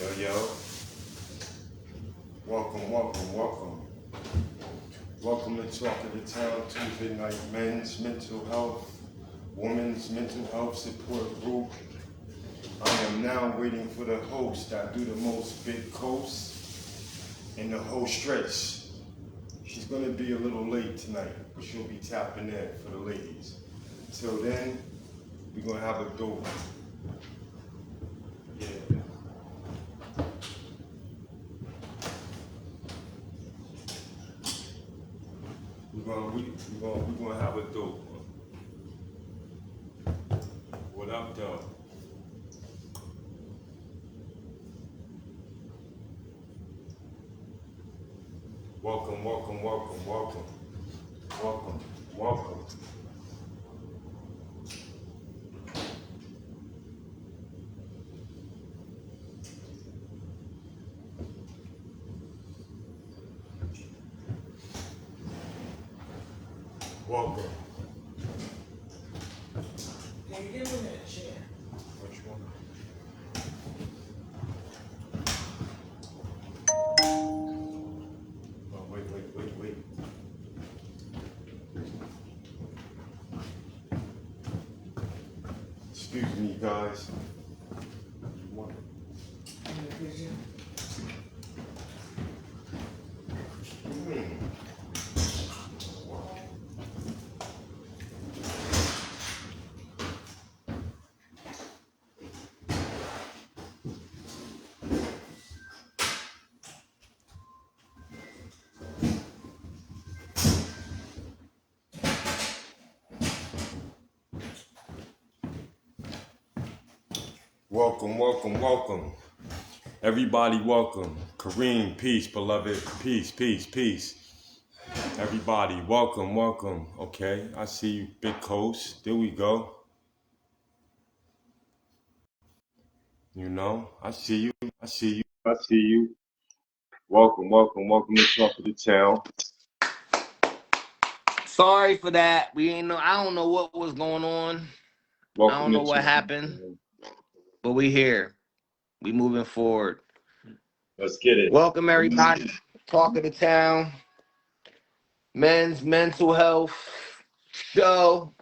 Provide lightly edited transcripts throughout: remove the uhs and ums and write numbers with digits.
Yo, yo, welcome, welcome, welcome. Welcome to Talk of the Town Tuesday night men's mental health, women's mental health support group. I am now waiting for the host that do the most big coast and the whole stretch. She's gonna be a little late tonight, but she'll be tapping in for the ladies. Till then, we're gonna have a dope. Yeah. We're gonna have a dope one. What up, though? Welcome, welcome, welcome, welcome, welcome, welcome. Welcome. Can you give me that chair? Which one? Oh, wait. Excuse me, guys. One. In the kitchen. Welcome, welcome, welcome. Everybody, welcome. Kareem, peace, beloved. Peace, peace, peace. Everybody, welcome, welcome. Okay, I see you, Big Coast. There we go. I see you. I see you. I see you. Welcome, welcome, welcome to Talk of the Town. Sorry for that. We ain't know. I don't know what was going on. I Welcome don't to know Talk what of the happened, Town. but we here. We moving forward. Let's get it. Welcome everybody. Talk of the town. Men's mental health show.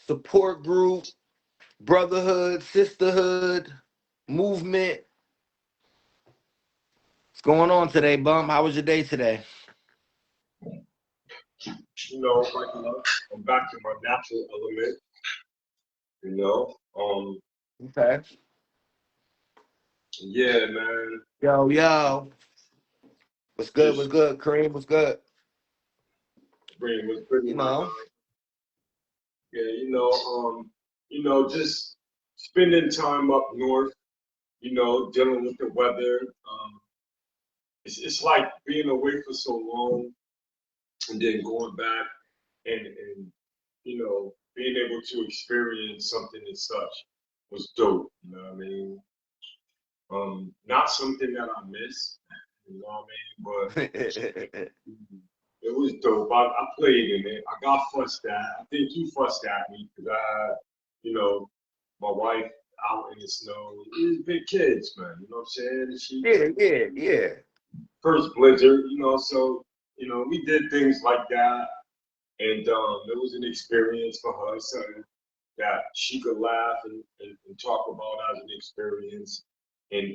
Support group. Brotherhood. Sisterhood. Movement. What's going on today, Bump? How was your day today? Waking up. I'm back to my natural element. You know, Okay. yeah, man. Yo. What's good? What's Just good? Kareem, what's good? brain was pretty You my know. guy. Yeah, just spending time up north. Dealing with the weather. It's like being away for so long and then going back and being able to experience something as such was dope. You know what I mean? Not something that I miss. You know what I mean? But it was dope. I played in it. I got fussed at. I think you fussed at me because I had, my wife out in the snow. These big kids, man. You know what I'm saying? yeah. First blizzard, so we did things like that, and it was an experience for her, something that she could laugh and talk about as an experience, and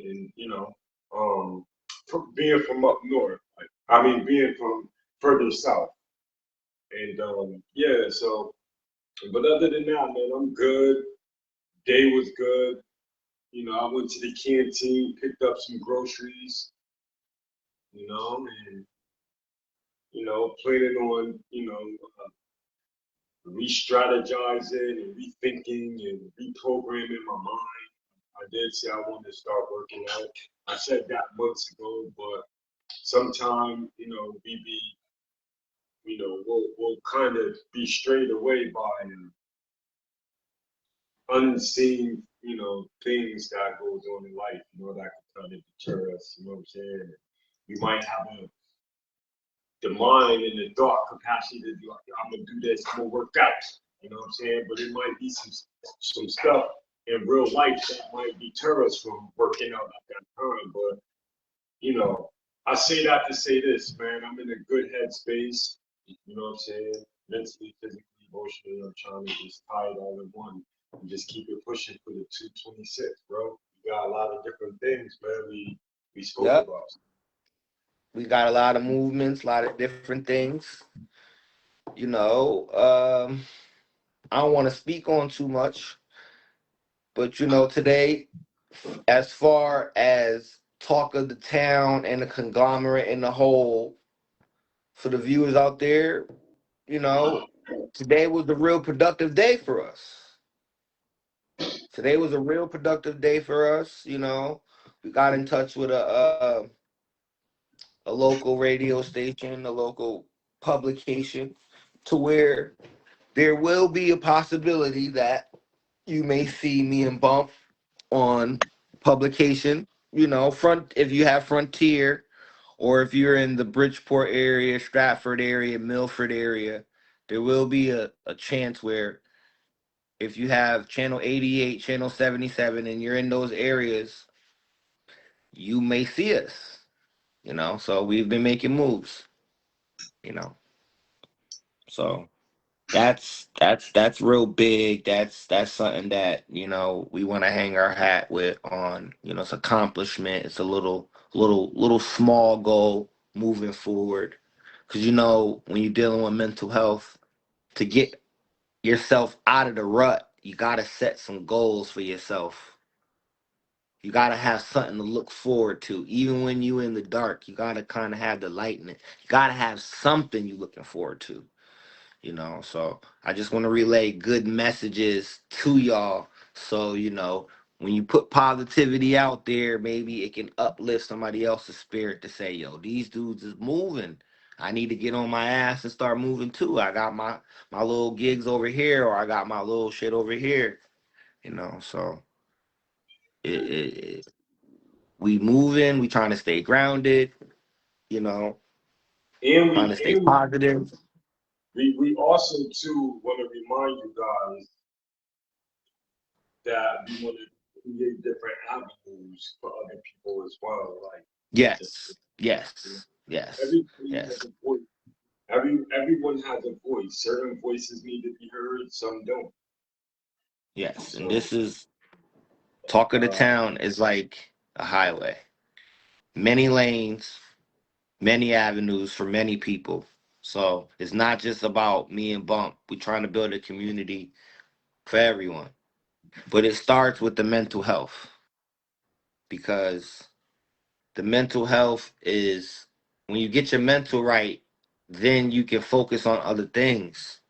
being from up north, being from further south, and yeah, so, but other than that, man, I'm good. Day was good. I went to the canteen, picked up some groceries, and planning on, re-strategizing and rethinking and reprogramming my mind. I did say I wanted to start working out. I said that months ago, but sometime, we'll kind of be strayed away by unseen, things that goes on in life, that can kind of deter us, you know what I'm saying? We might have the mind and the thought capacity to be like, I'm gonna do this, I'm gonna work out, you know what I'm saying? But it might be some stuff in real life that might deter us from working out at that time. But you know, I say that to say this, man. I'm in a good headspace. You know what I'm saying? Mentally, physically, emotionally, I'm trying to just tie it all in one and just keep it pushing for the 226, bro. We got a lot of different things, man. We spoke Yep. about. We got a lot of movements, a lot of different things. You know, I don't want to speak on too much, but today, as far as talk of the town and the conglomerate in the whole, for the viewers out there, you know, today was a real productive day for us. Today was a real productive day for us. We got in touch with a local radio station, a local publication, to where there will be a possibility that you may see me and Bump on publication. Front if you have Frontier, or if you're in the Bridgeport area, Stratford area, Milford area, there will be a chance where if you have channel 88, channel 77, and you're in those areas, you may see us. So we've been making moves. You know, so that's real big. That's something that we want to hang our hat with on. It's accomplishment. It's a little small goal moving forward. Because when you're dealing with mental health, to get yourself out of the rut, you gotta set some goals for yourself. You gotta have something to look forward to, even when you in the dark. You gotta kind of have the light in it. You gotta have something you looking forward to. So I just want to relay good messages to y'all. So, when you put positivity out there, maybe it can uplift somebody else's spirit to say, yo, these dudes is moving. I need to get on my ass and start moving too. I got my little gigs over here, or I got my little shit over here. So it we moving, we trying to stay grounded, you know, And trying we to stay and positive. we also too want to remind you guys that we want to create different avenues for other people as well. Like Yes, you know, yes, yes, everybody has yes. a voice. Everyone has a voice. Certain voices need to be heard, some don't. Yes, and So this is talk of the uh, town is like a highway. Many lanes, many avenues for many people. So it's not just about me and Bump. We're trying to build a community for everyone. But it starts with the mental health, because the mental health is when you get your mental right, then you can focus on other things.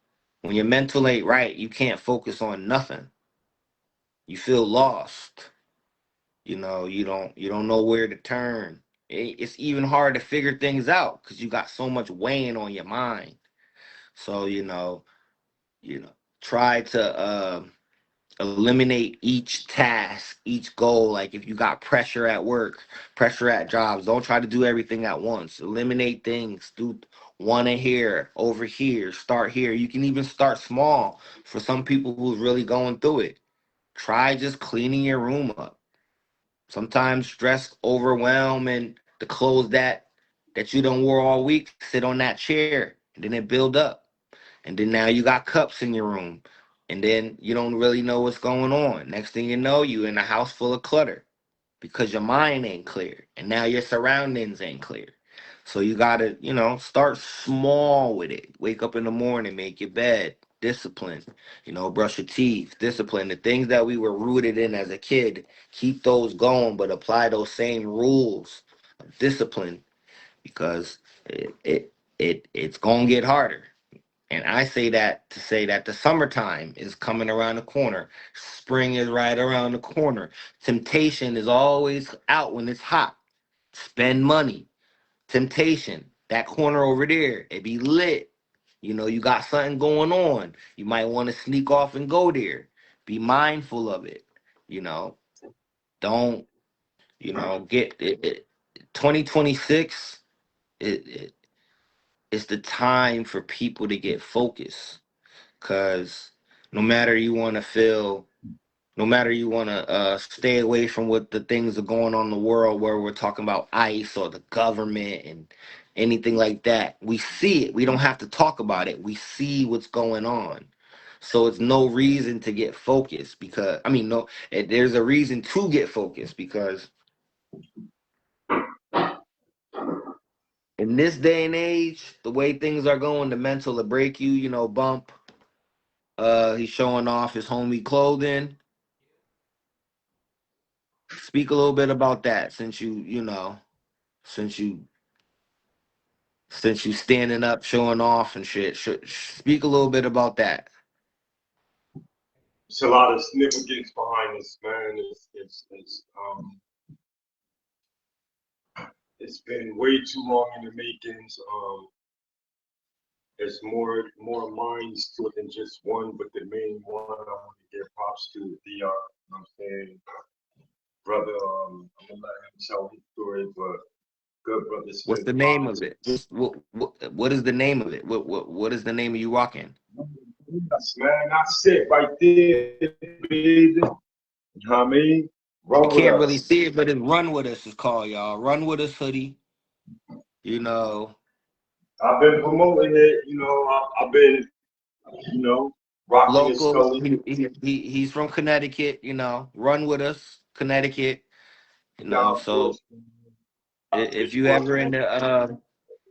When your mental ain't right, you can't focus on nothing. You feel lost. You don't know where to turn. It's even hard to figure things out because you got so much weighing on your mind. So you know try to eliminate each task, each goal. Like if you got pressure at work, pressure at jobs, don't try to do everything at once. Eliminate things. Do one here, over here, start here. You can even start small. For some people who's really going through it, try just cleaning your room up. Sometimes stress, overwhelm, and the clothes that you done wore all week sit on that chair, and then it build up, and then now you got cups in your room, and then you don't really know what's going on. Next thing you know, you in a house full of clutter because your mind ain't clear, and now your surroundings ain't clear. So you gotta, start small with it. Wake up in the morning, make your bed, discipline, brush your teeth, discipline. The things that we were rooted in as a kid, keep those going, but apply those same rules of discipline, because it's gonna get harder. And I say that to say that the summertime is coming around the corner. Spring is right around the corner. Temptation is always out when it's hot. Spend money. Temptation. That corner over there, it be lit. You got something going on. You might want to sneak off and go there. Be mindful of it. You know, don't, get it. 2026, it's the time for people to get focused. Because no matter you want to feel No matter you want to stay away from what the things are going on in the world where we're talking about ICE or the government and anything like that. We see it. We don't have to talk about it. We see what's going on. So it's no reason to get focused because I mean no there's a reason to get focused because in this day and age, the way things are going, the mental will break you, bump. He's showing off his homie clothing. Speak a little bit about that since you since you standing up, showing off and shit. Speak a little bit about that. It's a lot of significance behind this, man. It's been way too long in the makings. There's more minds to it than just one, but the main one I want to give props to DR. You know what I'm saying? Brother, I'm gonna let him tell his story, but good brother What's spent the a lot name of of it? What is the name of it? What is the name of you rocking? yes, man. That's it right there, baby. You know what I mean? Run You with can't really us. see it, but it's Run With Us is called, y'all. Run With Us hoodie. You know, I've been promoting it, I've been, rocking his local. Scully. He's from Connecticut. Run With Us, Connecticut. Yeah, of So course. I if you appreciate ever in the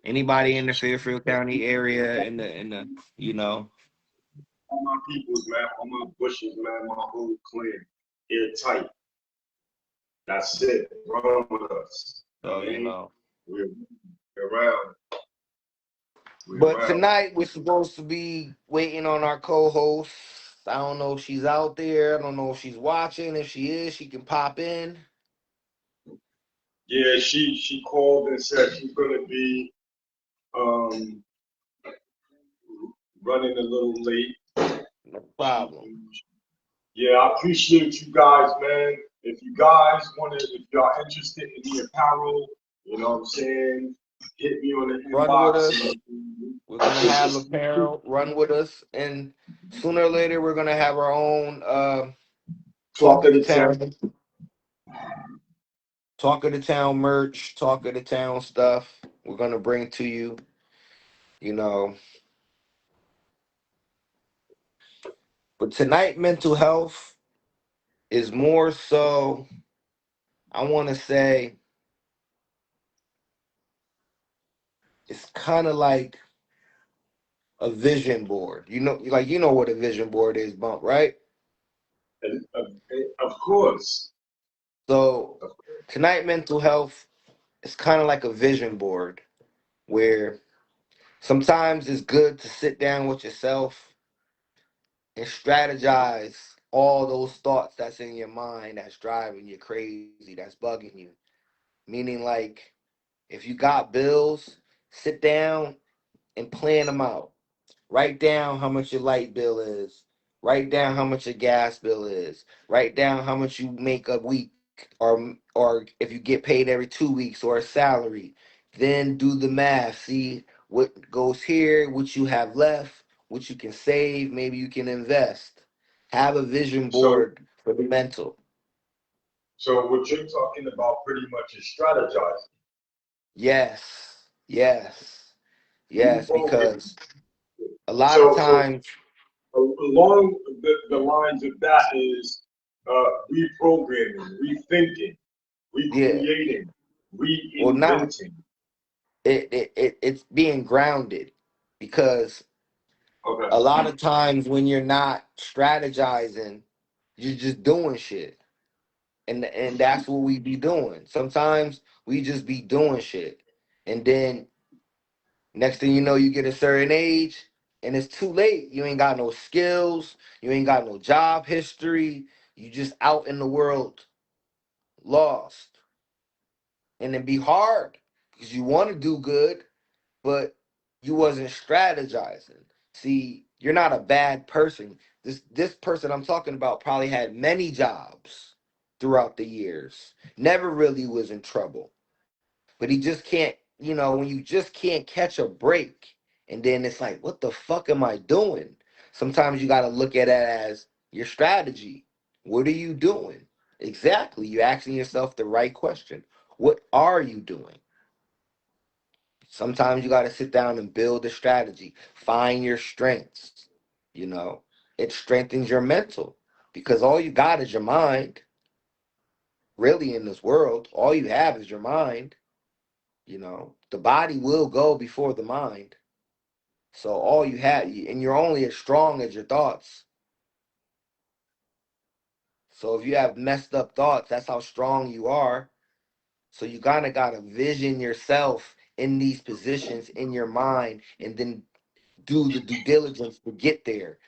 anybody in the Fairfield County area in the you know all my peoples, man, all my bushes, man, my whole clan. Airtight. That's it. Run with us. I so mean, we're around. We're but around. tonight we're supposed to be waiting on our co-host. I don't know if she's out there. I don't know if she's watching. If she is, she can pop in. Yeah, she called and said she's gonna be um running a little late. No problem. Yeah, I appreciate you guys, man. If you guys if y'all interested in the apparel, you know what I'm saying, hit me on the Run with inbox. us. We're gonna have apparel. Run with us, and sooner or later we're gonna have our own talk Talk of of the the town. town, talk of the town merch, talk of the town stuff. We're gonna bring to you. You know, but tonight, mental health is more so. I want to say it's kind of like a vision board. What a vision board is, bump, right? Of course. So Of tonight, mental health is kind of like a vision board where sometimes it's good to sit down with yourself and strategize all those thoughts that's in your mind that's driving you crazy, that's bugging you. Meaning, like, if you got bills, sit down and plan them out. Write down how much your light bill is. Write down how much your gas bill is. Write down how much you make a week, or if you get paid every 2 weeks or a salary. Then do the math. See what goes here, what you have left, what you can save. Maybe you can invest. Have a vision So board for the mental. so what you're talking about pretty much is strategizing. Yes, yes, yes. Reprogram. Because a lot of So times, along the lines of that is reprogramming, rethinking, yeah. recreating, Well, not reinventing. it's being grounded because a Okay. lot of times when you're not strategizing, you're just doing shit. And that's what we be doing. Sometimes we just be doing shit. And then next thing you know, you get a certain age and it's too late. You ain't got no skills, you ain't got no job history, you just out in the world lost. And it be hard because you want to do good, but you wasn't strategizing. See, you're not a bad person. This person I'm talking about probably had many jobs throughout the years. Never really was in trouble. But he just can't, when you just can't catch a break and then it's like, what the fuck am I doing? Sometimes you got to look at it as your strategy. What are you doing? Exactly. You're asking yourself the right question. What are you doing? Sometimes you got to sit down and build a strategy, find your strengths. You know, it strengthens your mental because all you got is your mind. Really, in this world, all you have is your mind. You know, the body will go before the mind. So all you have, and you're only as strong as your thoughts. So if you have messed up thoughts, that's how strong you are. So you kind of got to vision yourself in these positions in your mind and then do the due diligence to get there.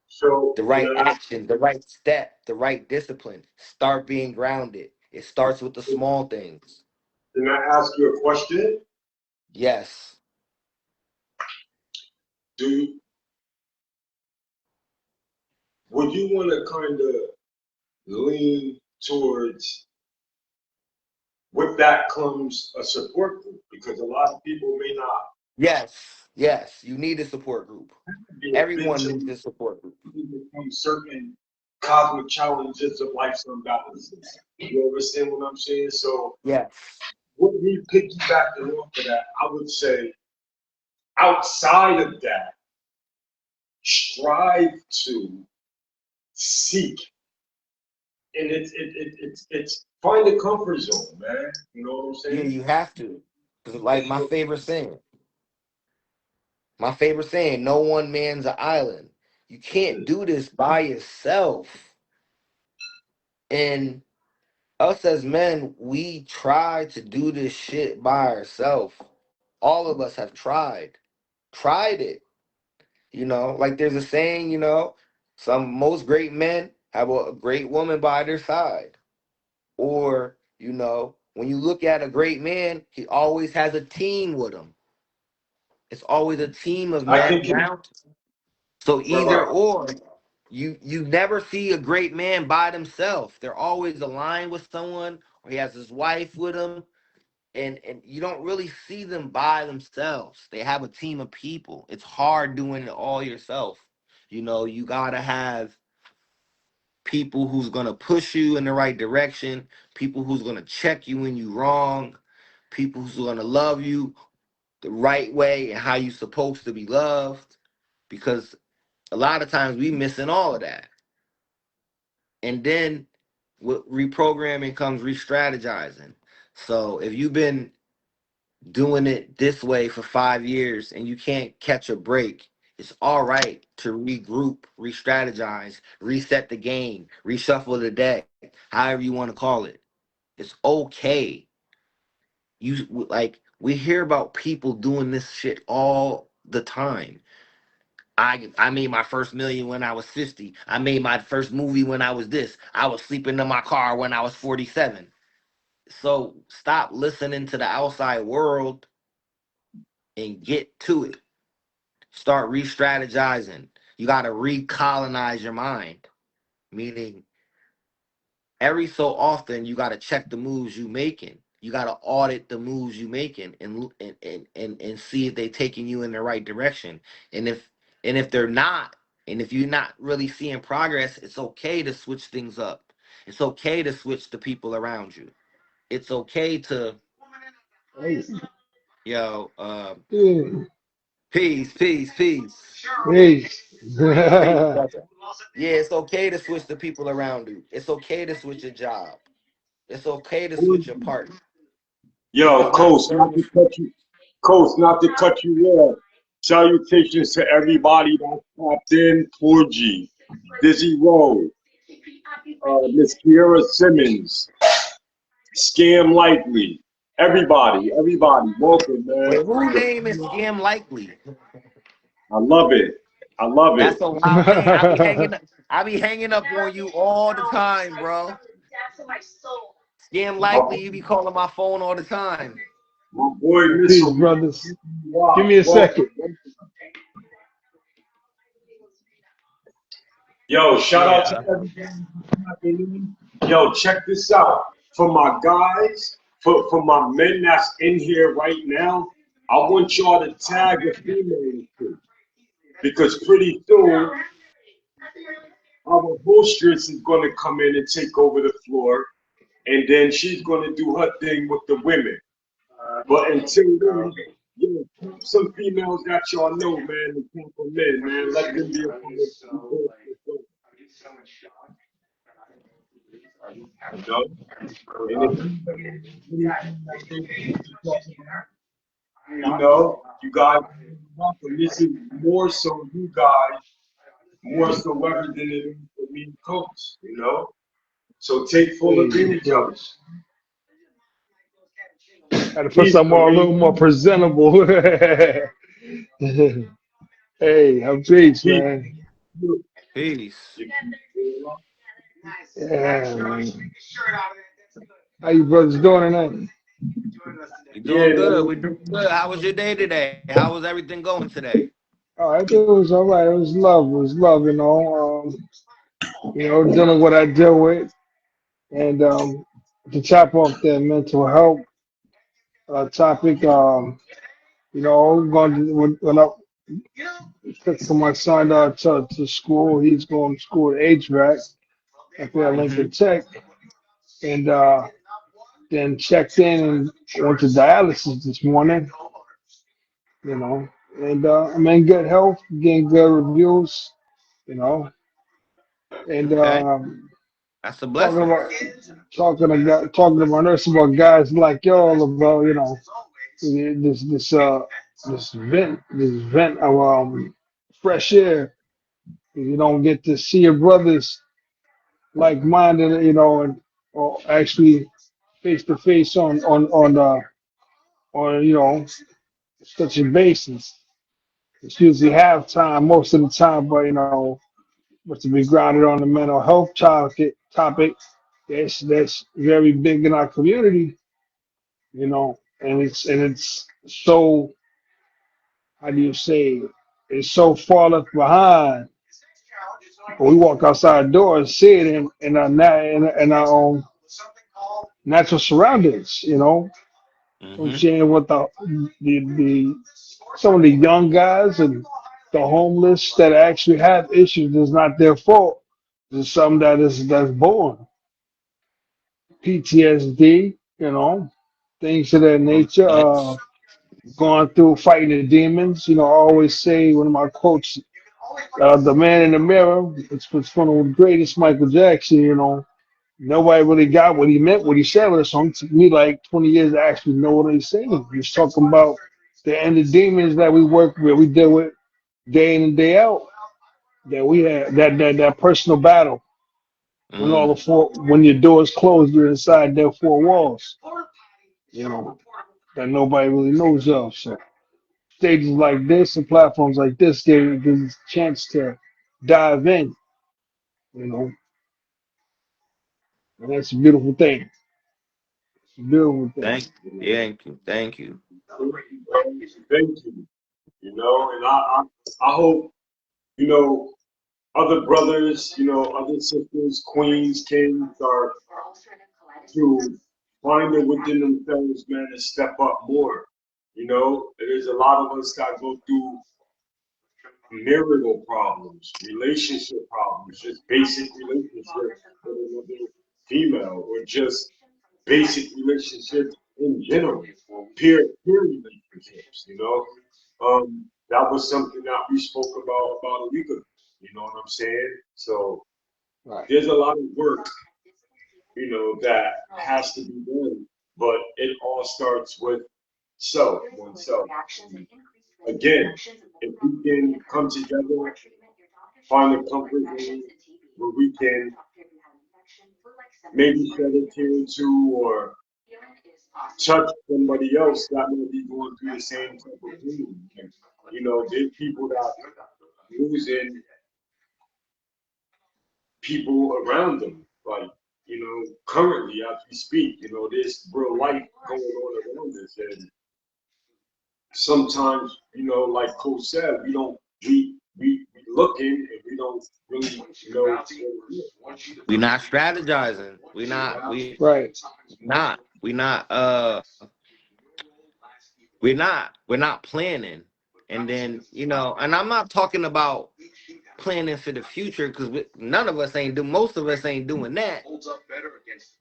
So The right action, the right step, the right discipline. Start being grounded. It starts with the small things. can I ask you a question? Yes. Do would you want to kind of lean towards with that comes a support group because a lot of people may not Yes. Yes. You need a support group. be Everyone needs mentally a support group. from certain cosmic challenges of life's imbalances. You understand what I'm saying? So, Yes. with me piggybacking off of that, I would say outside of that, strive to seek, and it's find a comfort zone, man. You know what I'm Yeah, saying? you have to. Because like my favorite saying, no one man's an island. You can't do this by yourself. And us as men, we try to do this shit by ourselves. All of us have tried it. You know, like there's a saying, some most great men have a great woman by their side. Or, when you look at a great man, he always has a team with him. It's always a team of I men can keep around. So either right. or, you never see a great man by themselves. They're always aligned with someone, or he has his wife with him, and you don't really see them by themselves. They have a team of people. It's hard doing it all yourself. You gotta have people who's gonna push you in the right direction, people who's gonna check you when you wrong, people who's gonna love you the right way and how you supposed to be loved. Because a lot of times we missing all of that. And then with reprogramming comes re-strategizing. So if you've been doing it this way for 5 years and you can't catch a break, it's all right to regroup, re-strategize, reset the game, reshuffle the deck, however you want to call it. It's okay. We hear about people doing this shit all the time. I made my first million when I was 50. I made my first movie when I was this. I was sleeping in my car when I was 47. So stop listening to the outside world and get to it. Start re-strategizing. You got to recolonize your mind, meaning every so often you got to check the moves you making. You got to audit the moves you making and see if they taking you in the right direction. And if they're not, and if you're not really seeing progress, it's okay to switch things up. It's okay to switch the people around you. It's okay to, Hey, yo, yeah, peace, peace, peace, peace. peace, brother. Yeah, it's okay to switch the people around you. It's okay to switch your job. It's okay to switch your partner. If Yo, it's not Coach, not serving. to cut you, Coach, not to cut you off. Salutations to everybody that popped in. 4G, Dizzy Rowe, Miss Kiera Simmons, Scam Likely. Everybody, welcome, man. Wait, who name is Scam Likely? I love it. I love That's it. a wild name. I be hanging up on you all the time, bro. Scam My, Likely, you be calling my phone all the time. my boy Peace, Missile. brothers. Give Wow, me a welcome. second. Yo, shout out to Yeah. everybody who's tapping in. Yo, check this out. For my guys, for my men that's in here right now, I want y'all to tag a female too. Because pretty soon our hostess is going to come in and take over the floor, and then she's going to do her thing with the women. But until then, yo, some females that y'all know, man, and come from men, man. Let them be a part of the business, you know. And if you have anything that they want to talk about, you guys, welcome. This is more so you guys, more so ever than it is for me and Coach, you know. So take full Hey, advantage of it. yes. Got to put Peace, something more a little more Kareem. presentable. Hey, I'm peace, Peace. man. Peace. You- Yeah, man. How you brothers doing tonight? We Yeah, doing good. man. We doing good. How was your day today? How was everything going today? Oh, I think it was all right. It was love. It was love, you know. Dealing with what I deal with, and to chop off that mental health topic. Going to, when I took my son to school, he's going to school at HVAC up there at Mm-hmm. Lincoln Tech, and then checked in and went to dialysis this morning. You know, and I'm in good health, getting good reviews. You know, and Okay. That's a talking blessing. about talking to my nurse about guys like y'all about this this vent of fresh air. You don't get to see your brothers like minded, and or actually face to face on such a basis. It's usually halftime most of the time, but but to be grounded on the mental health topic that's very big in our community, and it's so, how do you say, it's so far left behind. When we walk outside the door and see it in our own natural surroundings, I'm Mm-hmm. seeing what the some of the young guys and the homeless that actually have issues is not their fault. It's something that's born. PTSD, things of that nature. Yes. Going through fighting the demons. I always say one of my quotes, the man in the mirror, it's one of the greatest Michael Jackson, nobody really got what he meant, what he said with the song. It took me like 20 years to actually know what he's saying. He's talking about the end of demons that we work with, we deal with day in and day out. That we have that personal battle Mm. when your doors closed, you're inside their four walls. You know that nobody really knows of. So stages like this and platforms like this give us a chance to dive in. You know, and that's a beautiful thing. It's a beautiful thing. Thank Thank you. Thank you. Thank you. And I hope, you know, other brothers, other sisters, queens, kings are to find it within themselves, man, and step up more. There's a lot of us that go through marital problems, relationship problems, just basic relationships with another female, or just basic relationships in general, peer relationships. That was something that we spoke about a week ago. You know what I'm saying? So Right. there's a lot of work, that has to be done, but it all starts with oneself. And again, if we can come together, find a comfort zone where we can maybe shed a tear or two, or touch somebody else that may be going through the same type of pain. And, there's people that losing people around them, like, currently as we speak, there's real life going on around us. And sometimes, like Coach said, we looking and we don't really know what's going on. We not strategizing. Right. We not we're not planning. And then, and I'm not talking about planning for the future because none of us ain't do. Most of us ain't doing that.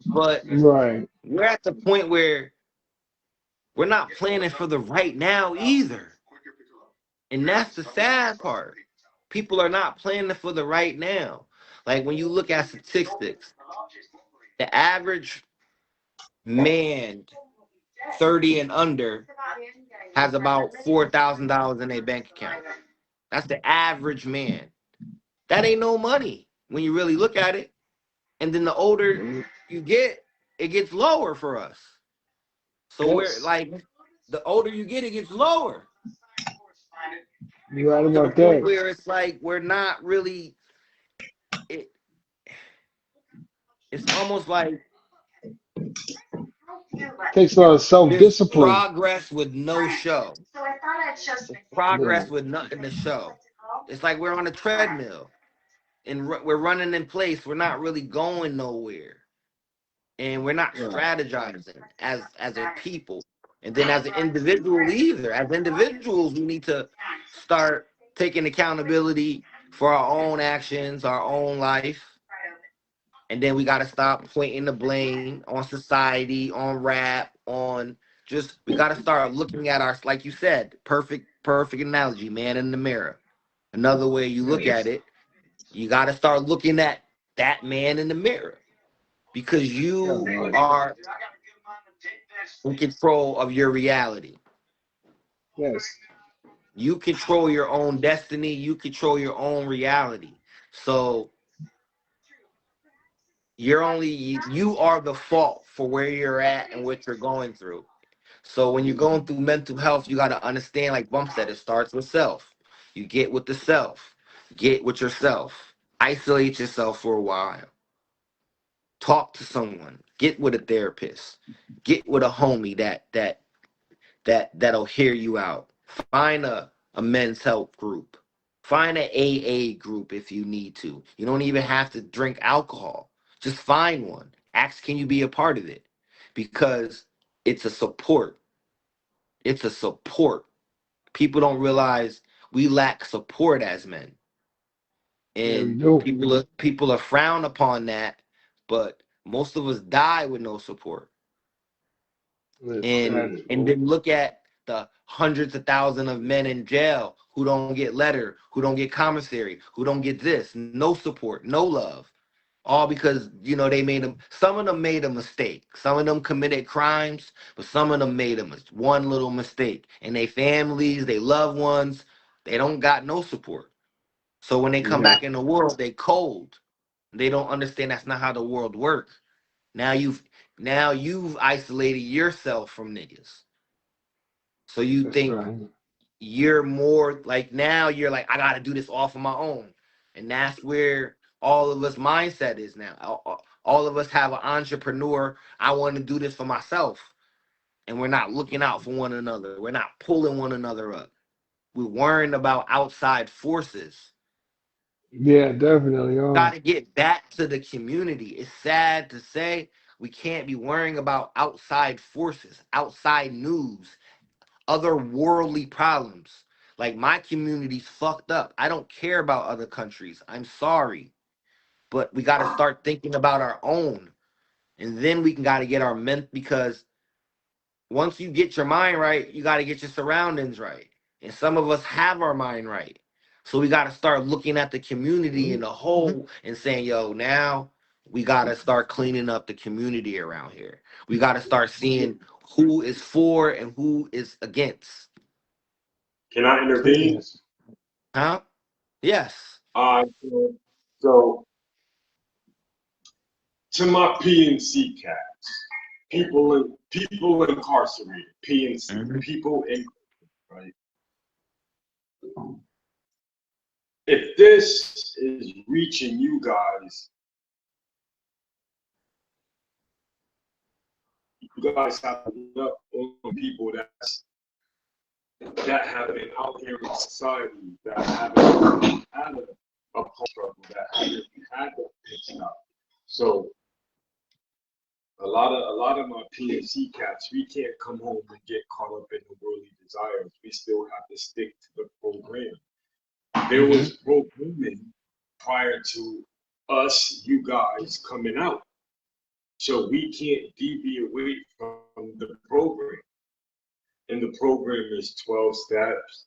But Right. we're at the point where we're not planning for the right now either. And that's the sad part. People are not planning for the right now. Like when you look at statistics, the average man 30 and under has about $4,000 in their bank account. That's the average man. That ain't no money when you really look at it. And then the older you get, it gets lower for us. So we're Yes. like, the older you get, it gets lower You're right to the about point that. where it's like we're not really. It, it's almost like Takes a lot of there's self-discipline. progress with no show. There's Yeah. progress with nothing to show. It's like we're on a treadmill and we're running in place. We're not really going nowhere, and we're not Right. strategizing as a people, and then as an individual either. As individuals, we need to start taking accountability for our own actions, our own life, and then we got to stop pointing the blame on society, on rap, on just we got to start looking at our, like you said, perfect analogy, man in the mirror. Another way you look at Yes. it, you got to start looking at that man in the mirror because Yeah, you right. are in control of your reality. Yes. You control your own destiny, you control your own reality. So you are the fault for where you're at and what you're going through. So when you're going through mental health, you got to understand, like Bump said, it starts with self. You get with the self, get with yourself, isolate yourself for a while, talk to someone, get with a therapist, get with a homie that'll hear you out. Find a men's health group. Find an AA group if you need to. You don't even have to drink alcohol. Just find one. Ask, can you be a part of it? Because it's a support. It's a support. People don't realize we lack support as men. Yeah, we And do. people are frowned upon that, but most of us die with no support. It's and sad, and bro. then look at the hundreds of thousands of men in jail who don't get letter, who don't get commissary, who don't get this, no support, no love, all because they made them. Some of them made a mistake. Some of them committed crimes, but some of them made one little mistake, and they families, they loved ones, they don't got no support. So when they come Yeah. back in the world, they cold. They don't understand that's not how the world works. Now you've isolated yourself from niggas. So you That's think right. you're more like, now you're like, I gotta do this all for my own. And that's where all of us mindset is now. All of us have an entrepreneur. I want to do this for myself. And we're not looking out for one another. We're not pulling one another up. We're worrying about outside forces. Yeah, definitely. Got to get back to the community. It's sad to say we can't be worrying about outside forces, outside news, other worldly problems. Like my community's fucked up. I don't care about other countries. I'm sorry. But we got to start thinking about our own. And then we can got to get our men, because once you get your mind right, you got to get your surroundings right. And some of us have our mind right. So we got to start looking at the community in the whole and saying, yo, now we got to start cleaning up the community around here. We got to start seeing who is for and who is against. Can I intervene? Yes. Huh? Yes. So to my PNC cats, people incarcerated, PNC, Mhm. people in, right? If this is reaching you guys, you guys have to look up on people that have been out here in society, that haven't had a struggle, that haven't had a pit stop. So a lot of my PNC cats, we can't come home and get caught up in the worldly desires. We still have to stick to the program. There was Mm-hmm. programming prior to us, you guys coming out. So we can't deviate away from the program. And the program is 12 steps,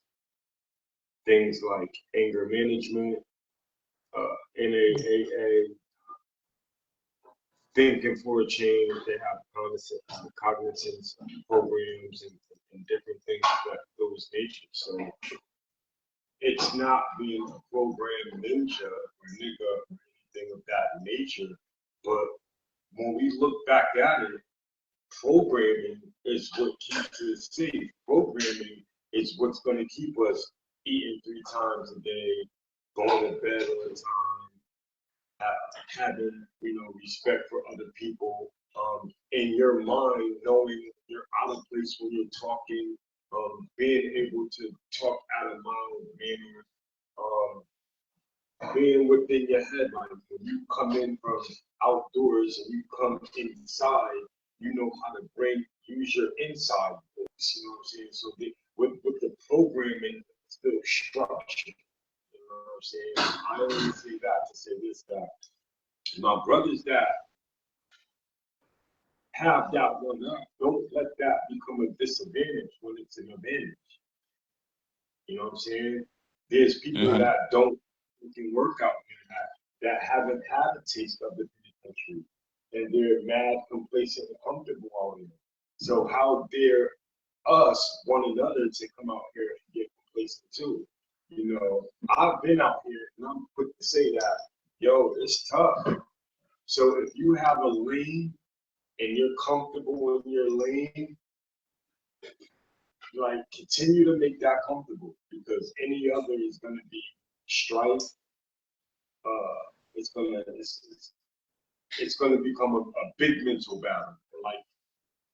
things like anger management, NAAA, thinking for a change. They have cognizance programs and different things of that those natures. So it's not being a program ninja or nigga or anything of that nature. But when we look back at it, programming is what keeps us safe. Programming is what's going to keep us eating 3 times a day, going to bed on time, having respect for other people, in your mind, knowing you're out of place when you're talking, being able to talk out of mild manner, being within your head. Like when you come in from outdoors and you come inside, you know how to use your inside voice. You know what I'm saying? So with the programming, it's still structure. You know what I'm saying? I only say that to say this, that my brothers that have that one up, don't let that become a disadvantage when it's an advantage. You know what I'm saying? There's people Mm-hmm. that don't can work out here that haven't had a taste of it in the country, and they're mad, complacent, and comfortable out here. So how dare us, one another, to come out here and get complacent too? You know, I've been out here, and I'm quick to say that, yo, it's tough. So if you have a lane and you're comfortable in your lane, like continue to make that comfortable because any other is going to be strife. It's gonna it's gonna become a big mental battle. Like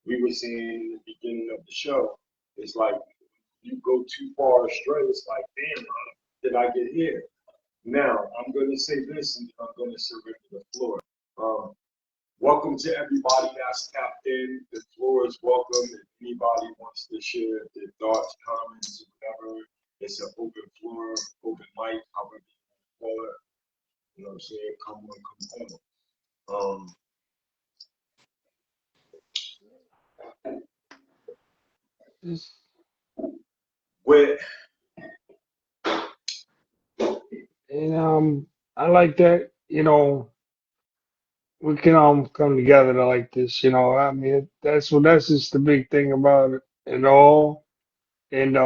we were saying in the beginning of the show, it's like you go too far astray. It's like, damn, how did I get here? Now I'm gonna say this, and I'm gonna surrender the floor. Um, Welcome to everybody that's tapped in. The floor is welcome. If anybody wants to share their thoughts, comments, whatever, it's an open floor, open mic, however you call it. You know what I'm saying? Come on, come on. Just- With And I like that. We can come together to like this. I mean, that's just the big thing about it and all. And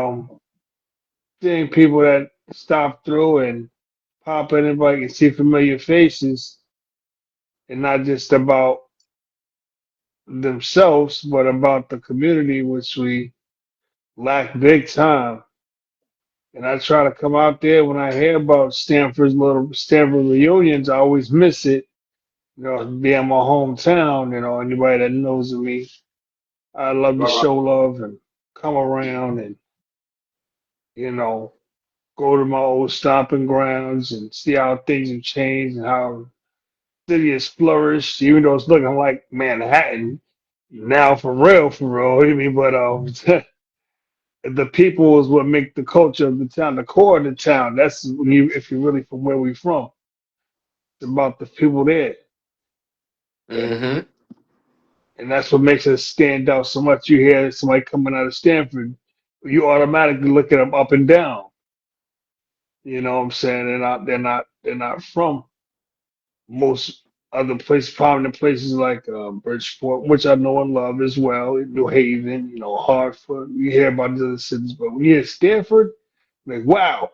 seeing people that stop through and pop in and like and see familiar faces, and not just about themselves, but about the community, which we lack big time. And I try to come out there when I hear about Stanford reunions. I always miss it. Being my hometown. Anybody that knows me, I love to right, right. show love and come around and you know go to my old stomping grounds and see how things have changed and how the city has flourished, even though it's looking like Manhattan now for real. I mean, but the people is what make the culture of the town, the core of the town. That's when if you're really from where we from. It's about the people there, and Mm-hmm. and that's what makes us stand out so much. You hear somebody coming out of Stanford, you automatically look at them up and down. You know what I'm saying? They're not from most other places, prominent places like Bridgeport, which I know and love as well, New Haven, Hartford. You hear about the other cities, but when you hear Stanford, like wow,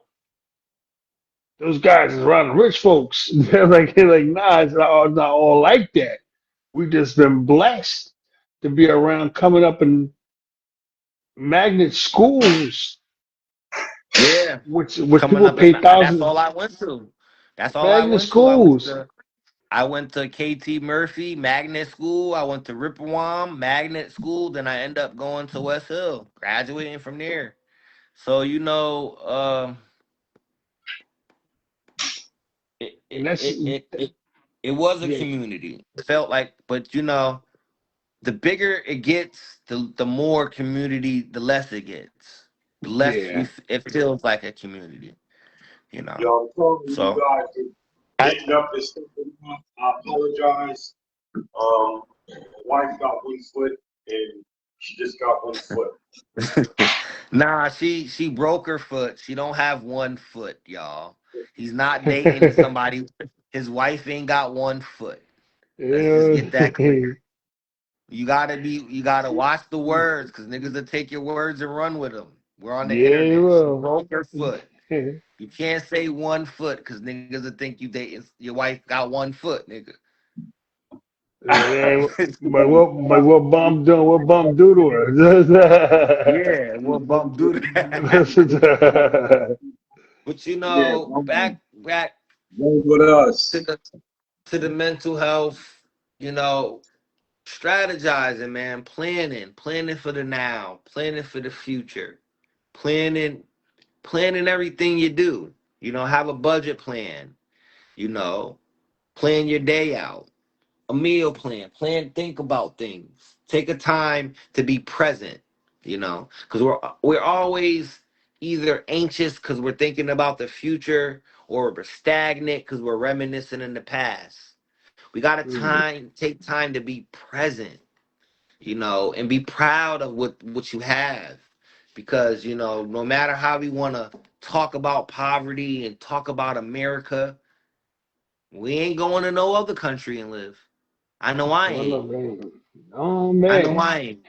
those guys is around the rich folks. They're like, nah, it's not all like that. We just been blessed to be around coming up in magnet schools, Yeah. which Coming people up in pay that's thousands. all I went to. That's all I Magnet went to. schools. I went to KT Murphy Magnet School. I went to Ripperwam Magnet School. Then I end up going to West Hill, graduating from there. So it And it that's it it, it, it was a yeah, community. It felt like, but the bigger it gets, the more community, the less it gets. The less yeah. it feels like a community. you know. Yo, I'm telling you So guys, for I, getting up and stepping up. I apologize. My wife got one foot, and she just got one foot. nah, she broke her foot. She don't have one foot, y'all. He's not dating somebody. His wife ain't got one foot. Let's just Yeah, get that clear. You gotta watch the words, cause niggas will take your words and run with them. We're on the yeah, internet. She well. broke her foot. You can't say one foot, cause niggas will think you dating your wife got one foot, nigga. Yeah, but what bum doing? What bum do to her? Yeah, what bump do that? Yeah, But you Yeah, know, back one with to us. the mental health, you know, strategizing, man, planning for the now, planning for the future, planning planning everything you do. You know, have a budget plan, you know, plan your day out, a meal plan, think about things. Take a time to be present, you know, cuz we're always either anxious cuz we're thinking about the future or we're stagnant cuz we're reminiscing in the past. We got to mm, take time to be present, you know, and be proud of what you have. Because, you know, no matter how we want to talk about poverty and talk about America, we ain't going to no other country and live. I know I oh no, ain't. man. Oh I know man. I ain't.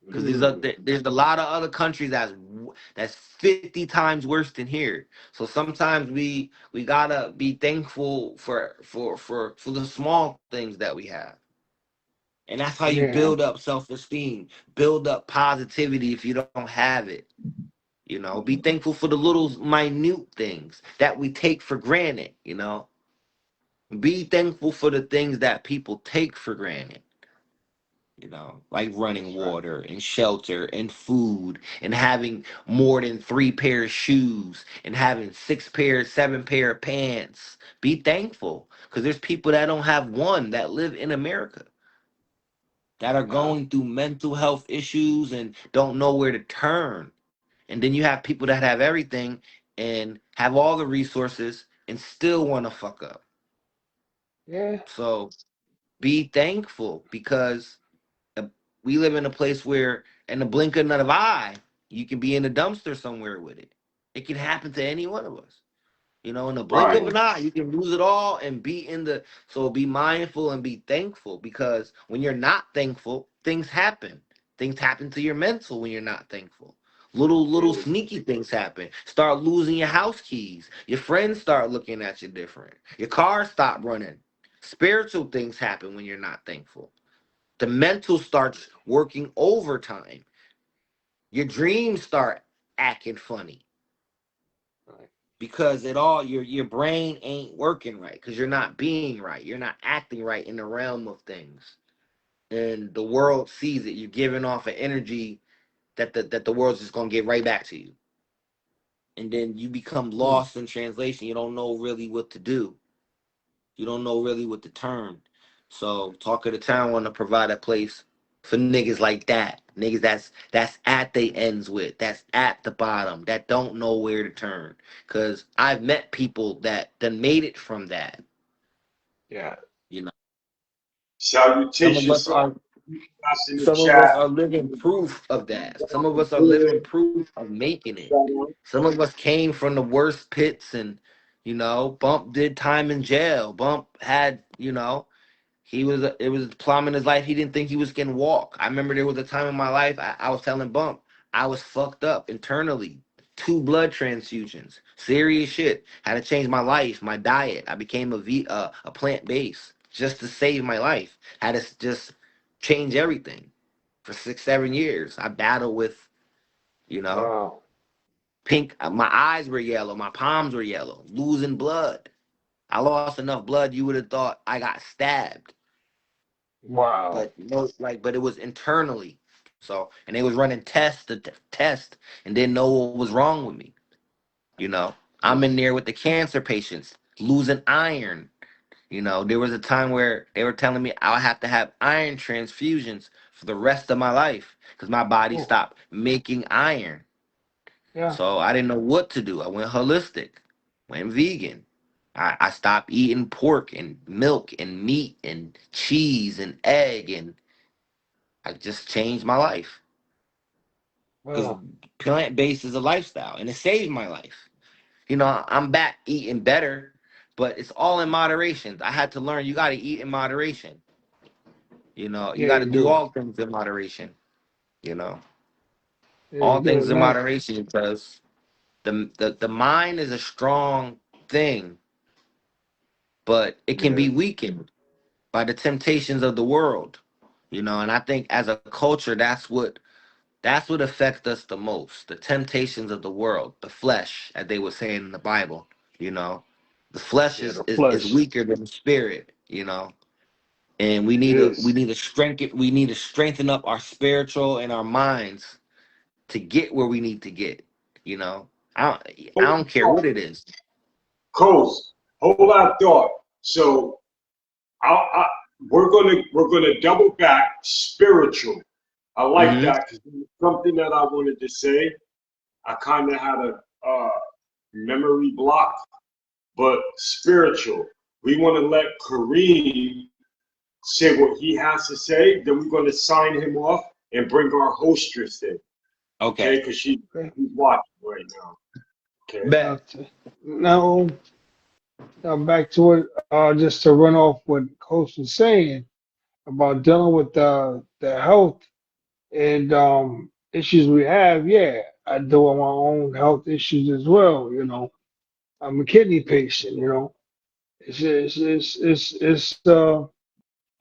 Because Mm, there's a lot of other countries that's 50 times worse than here. So sometimes we gotta be thankful for the small things that we have. And that's how you yeah, build up self-esteem, build up positivity if you don't have it. You know, be thankful for the little minute things that we take for granted, you know. Be thankful for the things that people take for granted, you know, like running that's right. water and shelter and food and having more than 3 pair of shoes and having 6 pair, 7 pair of pants. Be thankful because there's people that don't have one that live in America that are Wow. going through mental health issues and don't know where to turn. And then you have people that have everything and have all the resources and still want to fuck up. Yeah. So be thankful because uh, we live in a place where, in the blink of an eye, you can be in a dumpster somewhere with it. It can happen to any one of us. You know, in the blink of Right. an eye, you can lose it all and be in the. So be mindful and be thankful because when you're not thankful, things happen. Things happen to your mental when you're not thankful. Little Yeah. sneaky things happen. Start losing your house keys. Your friends start looking at you different. Your car stop running. Spiritual things happen when you're not thankful. The mental starts working overtime. Your dreams start acting funny Right. because it all your brain ain't working right because you're not being right. You're not acting right in the realm of things, and the world sees it. You're giving off an energy that the world's just gonna get right back to you, and then you become Mm, lost in translation. You don't know really what to do. You don't know really what to turn. So talk of the town want to provide a place for niggas like that. Niggas that's at they ends with, that's at the bottom, that don't know where to turn. Cause I've met people that made it from that. yeah. You know, some of Salutations us to all are us in the some of us chat. are living proof of that. Some of us are living proof of making it. Some of us came from the worst pits and Bump did time in jail. Bump had, it was plumbing his life. He didn't think he was gonna walk. I remember there was a time in my life I was telling Bump I was fucked up internally. 2 blood transfusions, serious shit. Had to change my life, my diet. I became a plant based just to save my life. Had to just change everything for 6 7 years. I battled with you know Wow. pink. My eyes were yellow. My palms were yellow. Losing blood. I lost enough blood. You would have thought I got stabbed, Wow. but no, but it was internally. So, and they was running test to test, and didn't know what was wrong with me. You know, I'm Mm, in there with the cancer patients losing iron. There was a time where they were telling me I would have to have iron transfusions for the rest of my life because my body mm, stopped making iron. Yeah. So I didn't know what to do. I went holistic, went vegan. I stopped eating pork and milk and meat and cheese and egg, and I just changed my life because Well, plant based is a lifestyle and it saved my life. You know, I'm back eating better, but it's all in moderation. I had to learn you got to eat in moderation. You know, you yeah, got to you do do. all things in moderation. You know, Yeah, you all do. things in Not. moderation because the mind is a strong thing, but it can Yeah. be weakened by the temptations of the world. You know, and I think as a culture, that's what affects us the most. The temptations of the world, the flesh, as they were saying in the Bible. You know, the flesh Yeah. The is flesh. weaker than the spirit. You know, and It we is. need to strengthen up our spiritual and our minds to get where we need to get. You know, I don't care what it is. Coast, hold that thought. So I, we're gonna double back spiritual. I like Hmm. that because something that I wanted to say. I kind of had a memory block, but spiritual. We want to let Kareem say what he has to say. Then we're going to sign him off and bring our hostess in. Okay, Okay. because Okay. she's watching right now. Okay. Now, Bet. now, now back to it. Just to run off what Coach was saying about dealing with the health and issues we have. Yeah, I deal with my own health issues as well. I'm a kidney patient.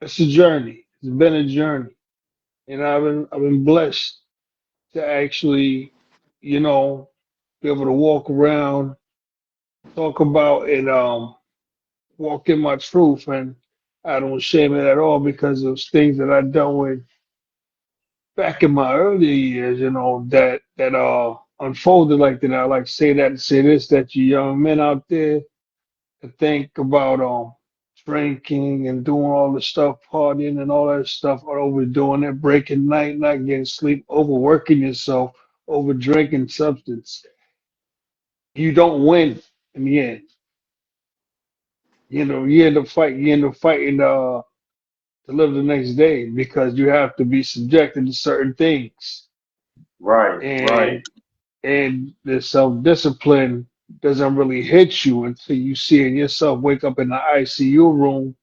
It's a journey. It's been a journey, and I've been blessed to actually, you know, be able to walk around, talk about, and walk in my truth, and I don't shame it at all because of things that I dealt with back in my earlier years. That unfolded like that. I like to say that and say this, that you young men out there to think about drinking and doing all the stuff, partying and all that stuff, or overdoing it, breaking night, not getting sleep, overworking yourself, over drinking substance. You don't win in the end. You end up fighting to live the next day because you have to be subjected to certain things. Right, right. And the self discipline doesn't really hit you until you see it yourself wake up in the ICU room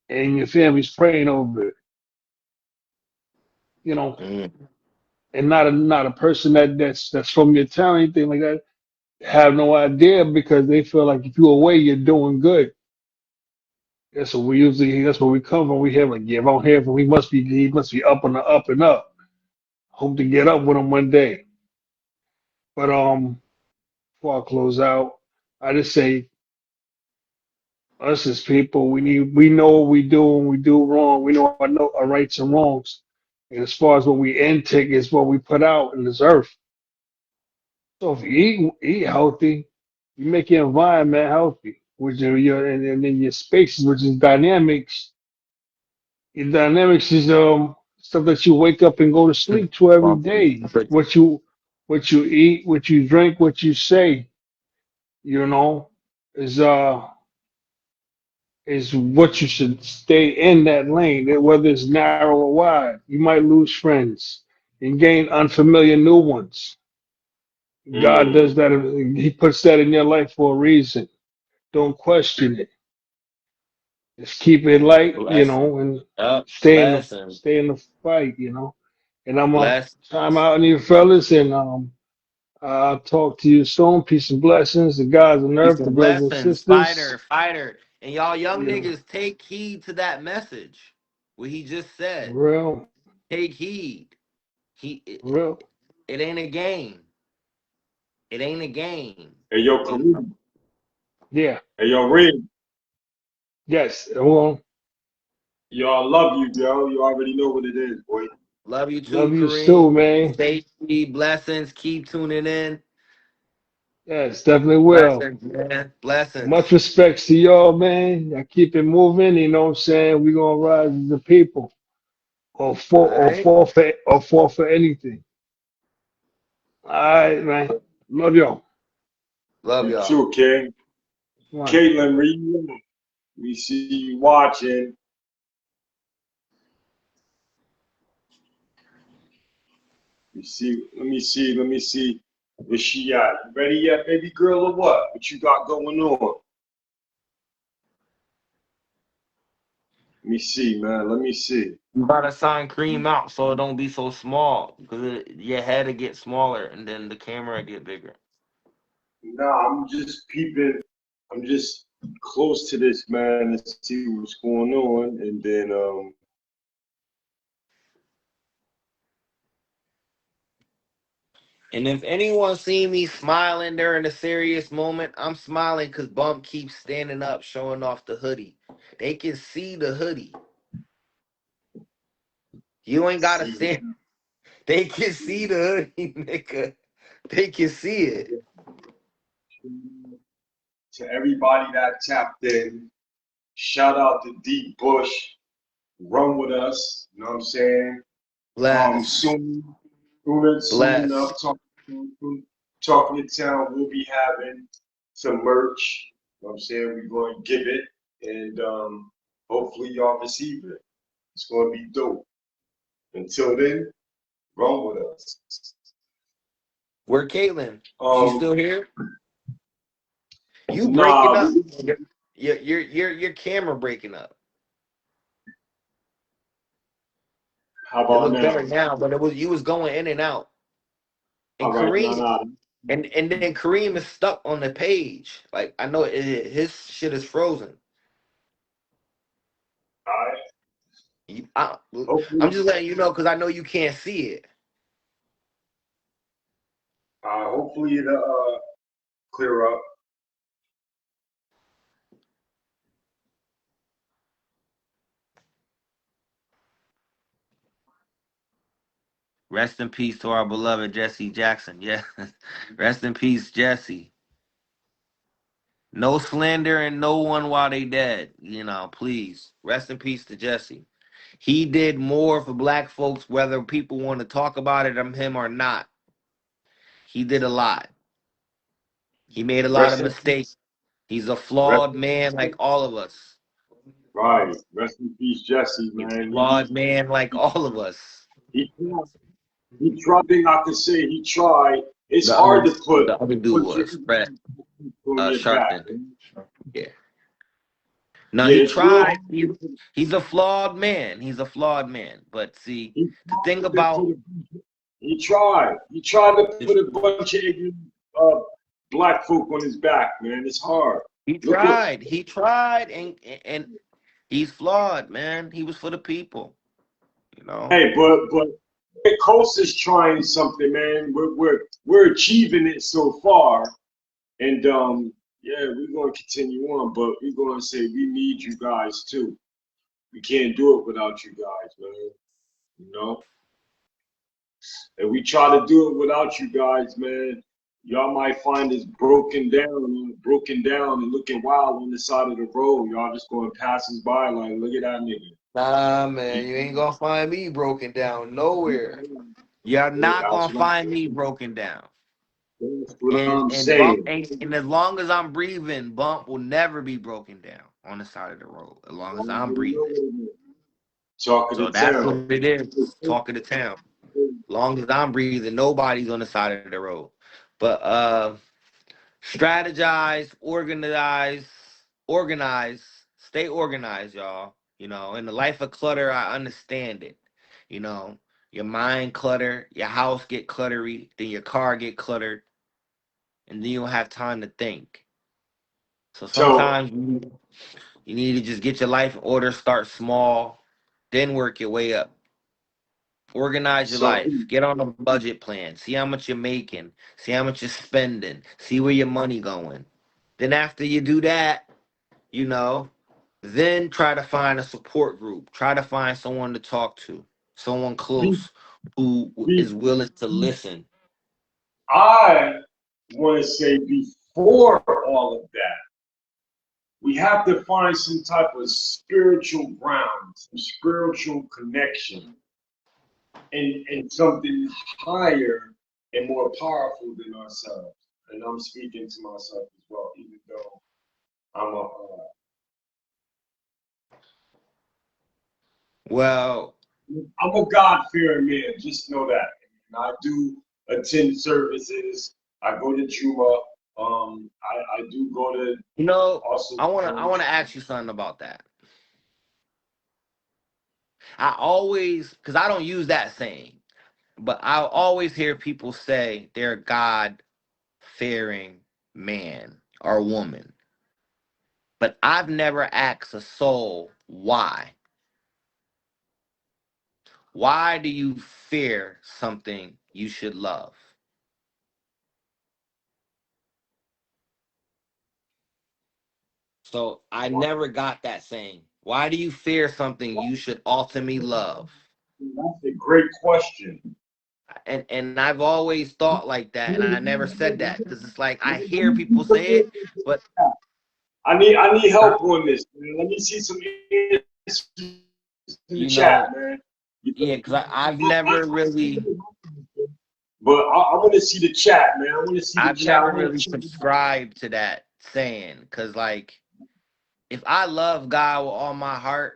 and your family's praying over it, you know, Mm. and not a person that's from your town, anything like that, have no idea because they feel like if you're away, you're doing good. That's where we come from. We hear like, yeah, if I don't hear from him, he must be up on the up and up. Hope to get up with him one day. But before I close out, I just say us as people, we know what we do when we do wrong. We know our rights and wrongs. And as far as what we intake is what we put out in this earth. So if you eat healthy, you make your environment healthy, which are and then your spaces, which is dynamics. Your dynamics is stuff that you wake up and go to sleep to every Well, day. What you eat, what you drink, what you say, you know, is is what you should stay in that lane, whether it's narrow or wide. You might lose friends and gain unfamiliar new ones. God does Mm. that. He puts that in your life for a reason. Don't question it. Just keep it light, blessing. and Up, stay in the blessing, stay in the fight. And I'm gonna bless. time out on you fellas, and I'll talk to you soon. Peace and blessings, the guys on Peace earth, the and brothers and blessings, sisters. fighter. And y'all young You know, niggas, take heed to that message. What he just for said. real, Take heed. for real. It ain't a game. It ain't a game. Hey, yo, You know. Kareem. Yeah, Hey, yo, Reem. yes. Well, Yo, I love you, yo. You already know what it is, boy. Love you too, love you too, Kareem. man. Safety, blessings. Keep tuning in. Yes, definitely will. Blessings, man. Much Blessings. respects to y'all, man. I keep it moving. You know what I'm saying? We're gonna rise as a people, or All fall or right. fall for or fall for anything. All right, man. Love y'all. Love You y'all. too, King. All right. Caitlin, where you at? We see you watching. Let me see. Where she at? You ready yet, baby girl, or what? What you got going on? Let me see, man. Let me see. You gotta sign cream out so it don't be so small because your head will get smaller and then the camera get bigger. Nah, I'm just peeping. I'm just close to this, man, to see what's going on. And then, And if anyone see me smiling during a serious moment, I'm smiling because Bump keeps standing up, showing off the hoodie. They can see the hoodie. You ain't gotta see. stand. They can see the hoodie, nigga. They can see it. To everybody that tapped in, shout out to Deep Bush. Run with us. You know what I'm saying? Bless. Soon Bless. enough, talking to town, we'll be having some merch. You know what I'm saying? We're going to give it, and hopefully y'all receive it. It's going to be dope. Until then, run with us. Where Caitlin? She's Um, still here? You breaking nah, up. Your camera breaking up. how It about looked better now? now, but it was you was going in and out. And All right, Kareem nah. and then Kareem is stuck on the page. Like I know his shit is frozen. All right. You, I, I'm Hopefully, just letting you know because I know you can't see it. hopefully it'll clear up. Rest in peace to our beloved Jesse Jackson. Yeah, rest in peace, Jesse. No slander and no one while they dead. You know, please rest in peace to Jesse. He did more for black folks, whether people want to talk about it or him or not. He did a lot. He made a lot of Rest in peace. mistakes. He's a Rest flawed man like all of us. Right. Rest in peace, Jesse, He's a man. flawed man like all of us. He tried. He tried. Thing I can say, he tried. It's The other hard to put the other dude put your was Fred on your back. Sharpton. Man. Yeah. No, Yeah, he it's real tried. hard. He's a flawed man. He's a flawed man. But see, He the thing tried to about he tried. He tried to put a bunch of ignorant, uh, black folk on his back, man. It's hard. Look at. he tried, and he's flawed, man. He was for the people, you know. Hey, but the coast is trying something, man. We're achieving it so far. And yeah, we're gonna continue on, but we're gonna say we need you guys too. We can't do it without you guys, man. You know? And we try to do it without you guys, man. Y'all might find us broken down and looking wild on the side of the road. Y'all just going to pass us by like, look at that nigga. Nah, man, you ain't gonna find me broken down nowhere. You're not That's gonna what find me broken down. I'm And Bump saying. ain't, and as long as I'm breathing, Bump will never be broken down on the side of the road. As long as I'm breathing. Talk of So the that's town. what it is. Talk of the town. Long as I'm breathing, nobody's on the side of the road. But strategize, organize, stay organized, y'all. You know, in the life of clutter, I understand it. You know, your mind clutter, your house get cluttery, then your car get cluttered, and then you don't have time to think. So So sometimes you need to just get your life in order, start small, then work your way up. Organize your so life. Get on a budget plan. See how much you're making. See how much you're spending. See where your money going. Then after you do that, you know, then try to find a support group. Try to find someone to talk to. Someone be, close who be, is willing to listen. I want to say before all of that, we have to find some type of spiritual ground, some spiritual connection, and something higher and more powerful than ourselves. And I'm speaking to myself as well, even though I'm Well, I'm a God fearing man. Just know that. And I do attend services. I go to Juma. I do go to you know, also. I wanna ask you something about that. I always, because I don't use that saying, but I always hear people say they're God fearing man or woman. But I've never asked a soul why. Why do you fear something you should love? So I never got that saying. Why do you fear something you should ultimately love? That's a great question. And I've always thought like that, and I never said that because it's like I hear people say it, but I need uh, help on this, man. Let me see some answers in the you chat, know, man. yeah, because I've never really, But I want to see the chat, man. I want to see the I've chat. I never want really to check. subscribed to that saying. Because like, if I love God with all my heart,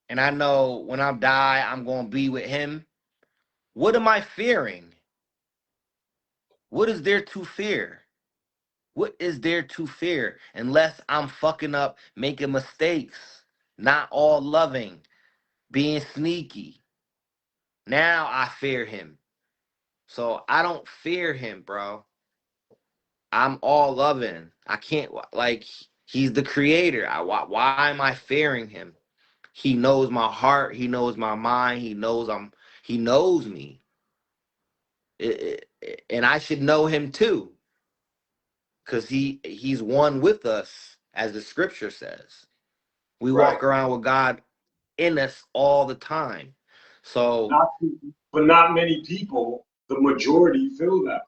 and I know when I die I'm gonna be with Him, what am I fearing? What is there to fear? What is there to fear unless I'm fucking up, making mistakes, not all loving, being sneaky? Now I fear him. So I don't fear him, bro. I'm all loving. I can't, like, he's the creator. Why am I fearing him? He knows my heart. He knows my mind. He knows me. And I should know him too, because he's one with us, as the scripture says. We Right. walk around with God in us all the time. So Not, but not many people. The majority feel that.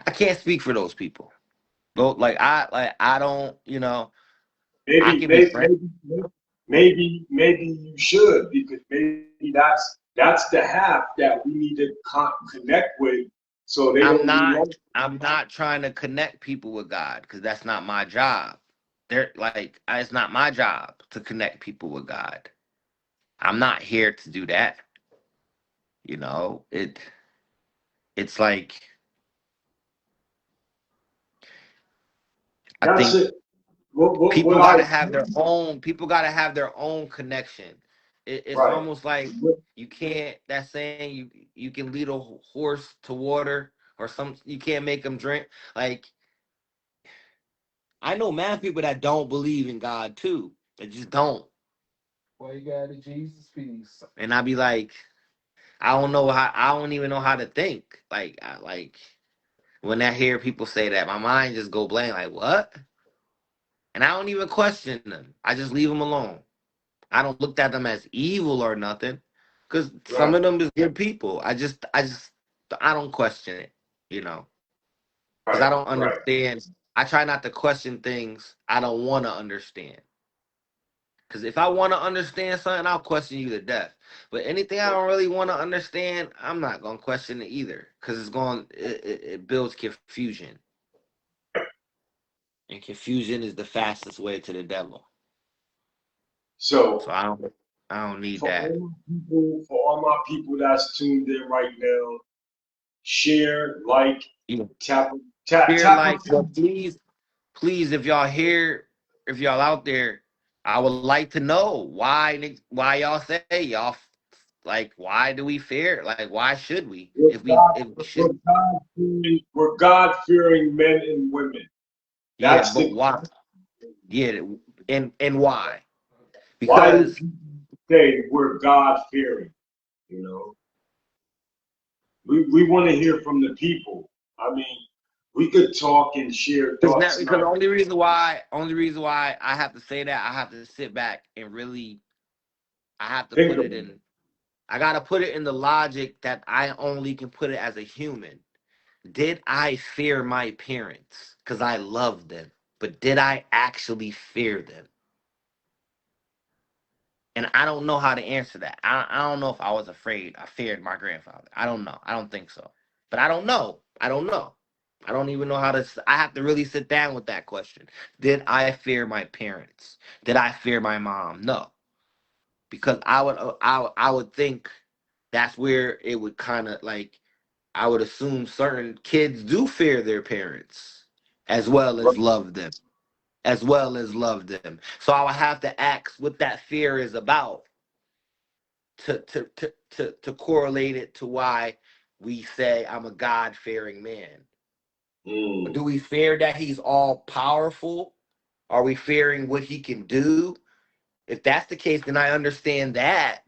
I can't speak for those people. But I don't, I Maybe, can be maybe, friends. maybe you should, because maybe that's the half that we need to connect with, so they I'm don't need not us. I'm not trying to connect people with God because that's not my job. They're like it's not my job to connect people with God. I'm not here to do that. It's like I That's think it. What I people gotta have their own connection. It's right. almost like you can't, that saying, you can lead a horse to water, or you can't make them drink. Like, I know mad people that don't believe in God too. They just don't. Well, you got it, Jesus peace. And I be like, I don't even know how to think. Like when I hear people say that, my mind just go blank. Like, what? And I don't even question them. I just leave them alone. I don't look at them as evil or nothing, because some Right. of them is good people. I don't question it, because Right. I don't Right. understand. I try not to question things I don't want to understand. Because if I want to understand something, I'll question you to death. But anything I don't really want to understand, I'm not gonna question it either, because it builds confusion, and confusion is the fastest way to the devil. So So I don't need that. for all my people that's tuned in right now, share, like, Yeah. tap, tap, Fear tap a like, few. but please, if y'all out there, I would like to know why y'all say y'all like, why do we fear? Like, why should we? We're If we should, we're God-fearing men and women. yeah, That's but the why? Yeah, and why? why do Because people say we're God-fearing? You know, we want to hear from the people. I mean, we could talk and share thoughts and because the ideas. only reason why I have to say that, I have to sit back and really, I have to Think put about it it. in. I gotta put it in the logic that I only can put it as a human. Did I fear my parents because I loved them? But did I actually fear them? And I don't know how to answer that. I don't know if I was afraid. I feared my grandfather. I don't know. I don't think so. But I don't know. I don't know. I don't even know how to. I have to really sit down with that question. Did I fear my parents? Did I fear my mom? No, because I would think that's where it would kind of like I would assume certain kids do fear their parents as well Right. as love them, as well as love them. So I would have to ask what that fear is about to correlate it to why we say I'm a God fearing man. Do Mm. we fear that he's all powerful? Are we fearing what he can do? If that's the case, then I understand that.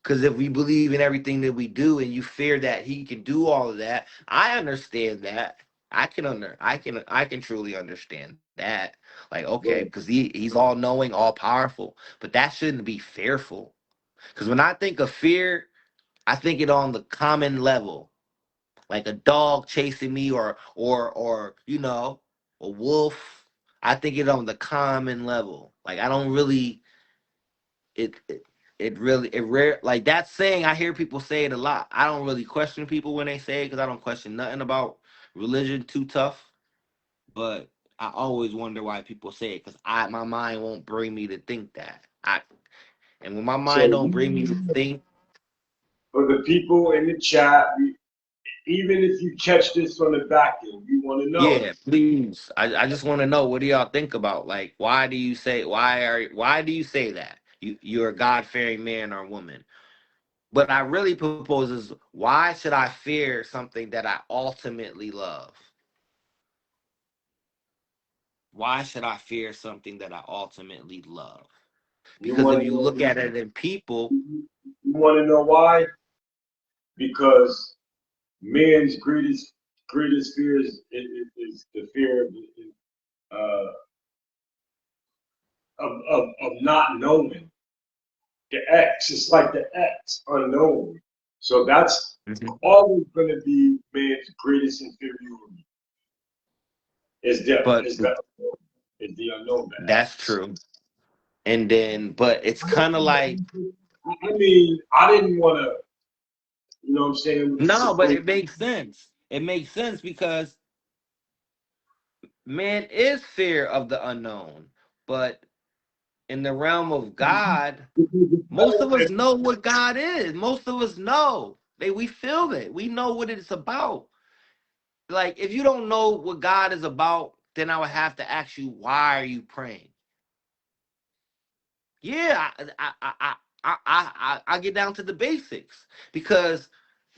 Because if we believe in everything that we do and you fear that he can do all of that, I understand that. I can truly understand that. Like, okay, Right. because he's all knowing, all powerful. But that shouldn't be fearful. Because when I think of fear, I think it on the common level, like a dog chasing me, or a wolf. I think it on the common level. Like I don't really it it, it really it rare like that saying. I hear people say it a lot. I don't really question people when they say it because I don't question nothing about religion too tough. But I always wonder why people say it because I my mind won't bring me to think that. And when my mind So don't bring me to think, for the people in the chat, even if you catch this from the back end, we want to know. yeah, please. I just want to know what do y'all think about like why do you say that? You're a God fearing man or woman. What I really propose is why should I fear something that I ultimately love? Why should I fear something that I ultimately love? You Because want if to you look know. at it in people, You want to know why? Because man's greatest fear is the fear uh, of not knowing the X. It's like the X, unknown. So that's mhm, always going to be man's greatest inferiority. but Is the unknown, is the unknown, the that's X. true. And then, but it's kind of like I mean, I didn't want to, you know what I'm saying, with the no, but situation. it makes sense. It makes sense because man is fear of the unknown, but in the realm of God, most of us know what God is. Most of us know. We feel it. We know what it's about. Like if you don't know what God is about, then I would have to ask you, why are you praying? Yeah, I get down to the basics because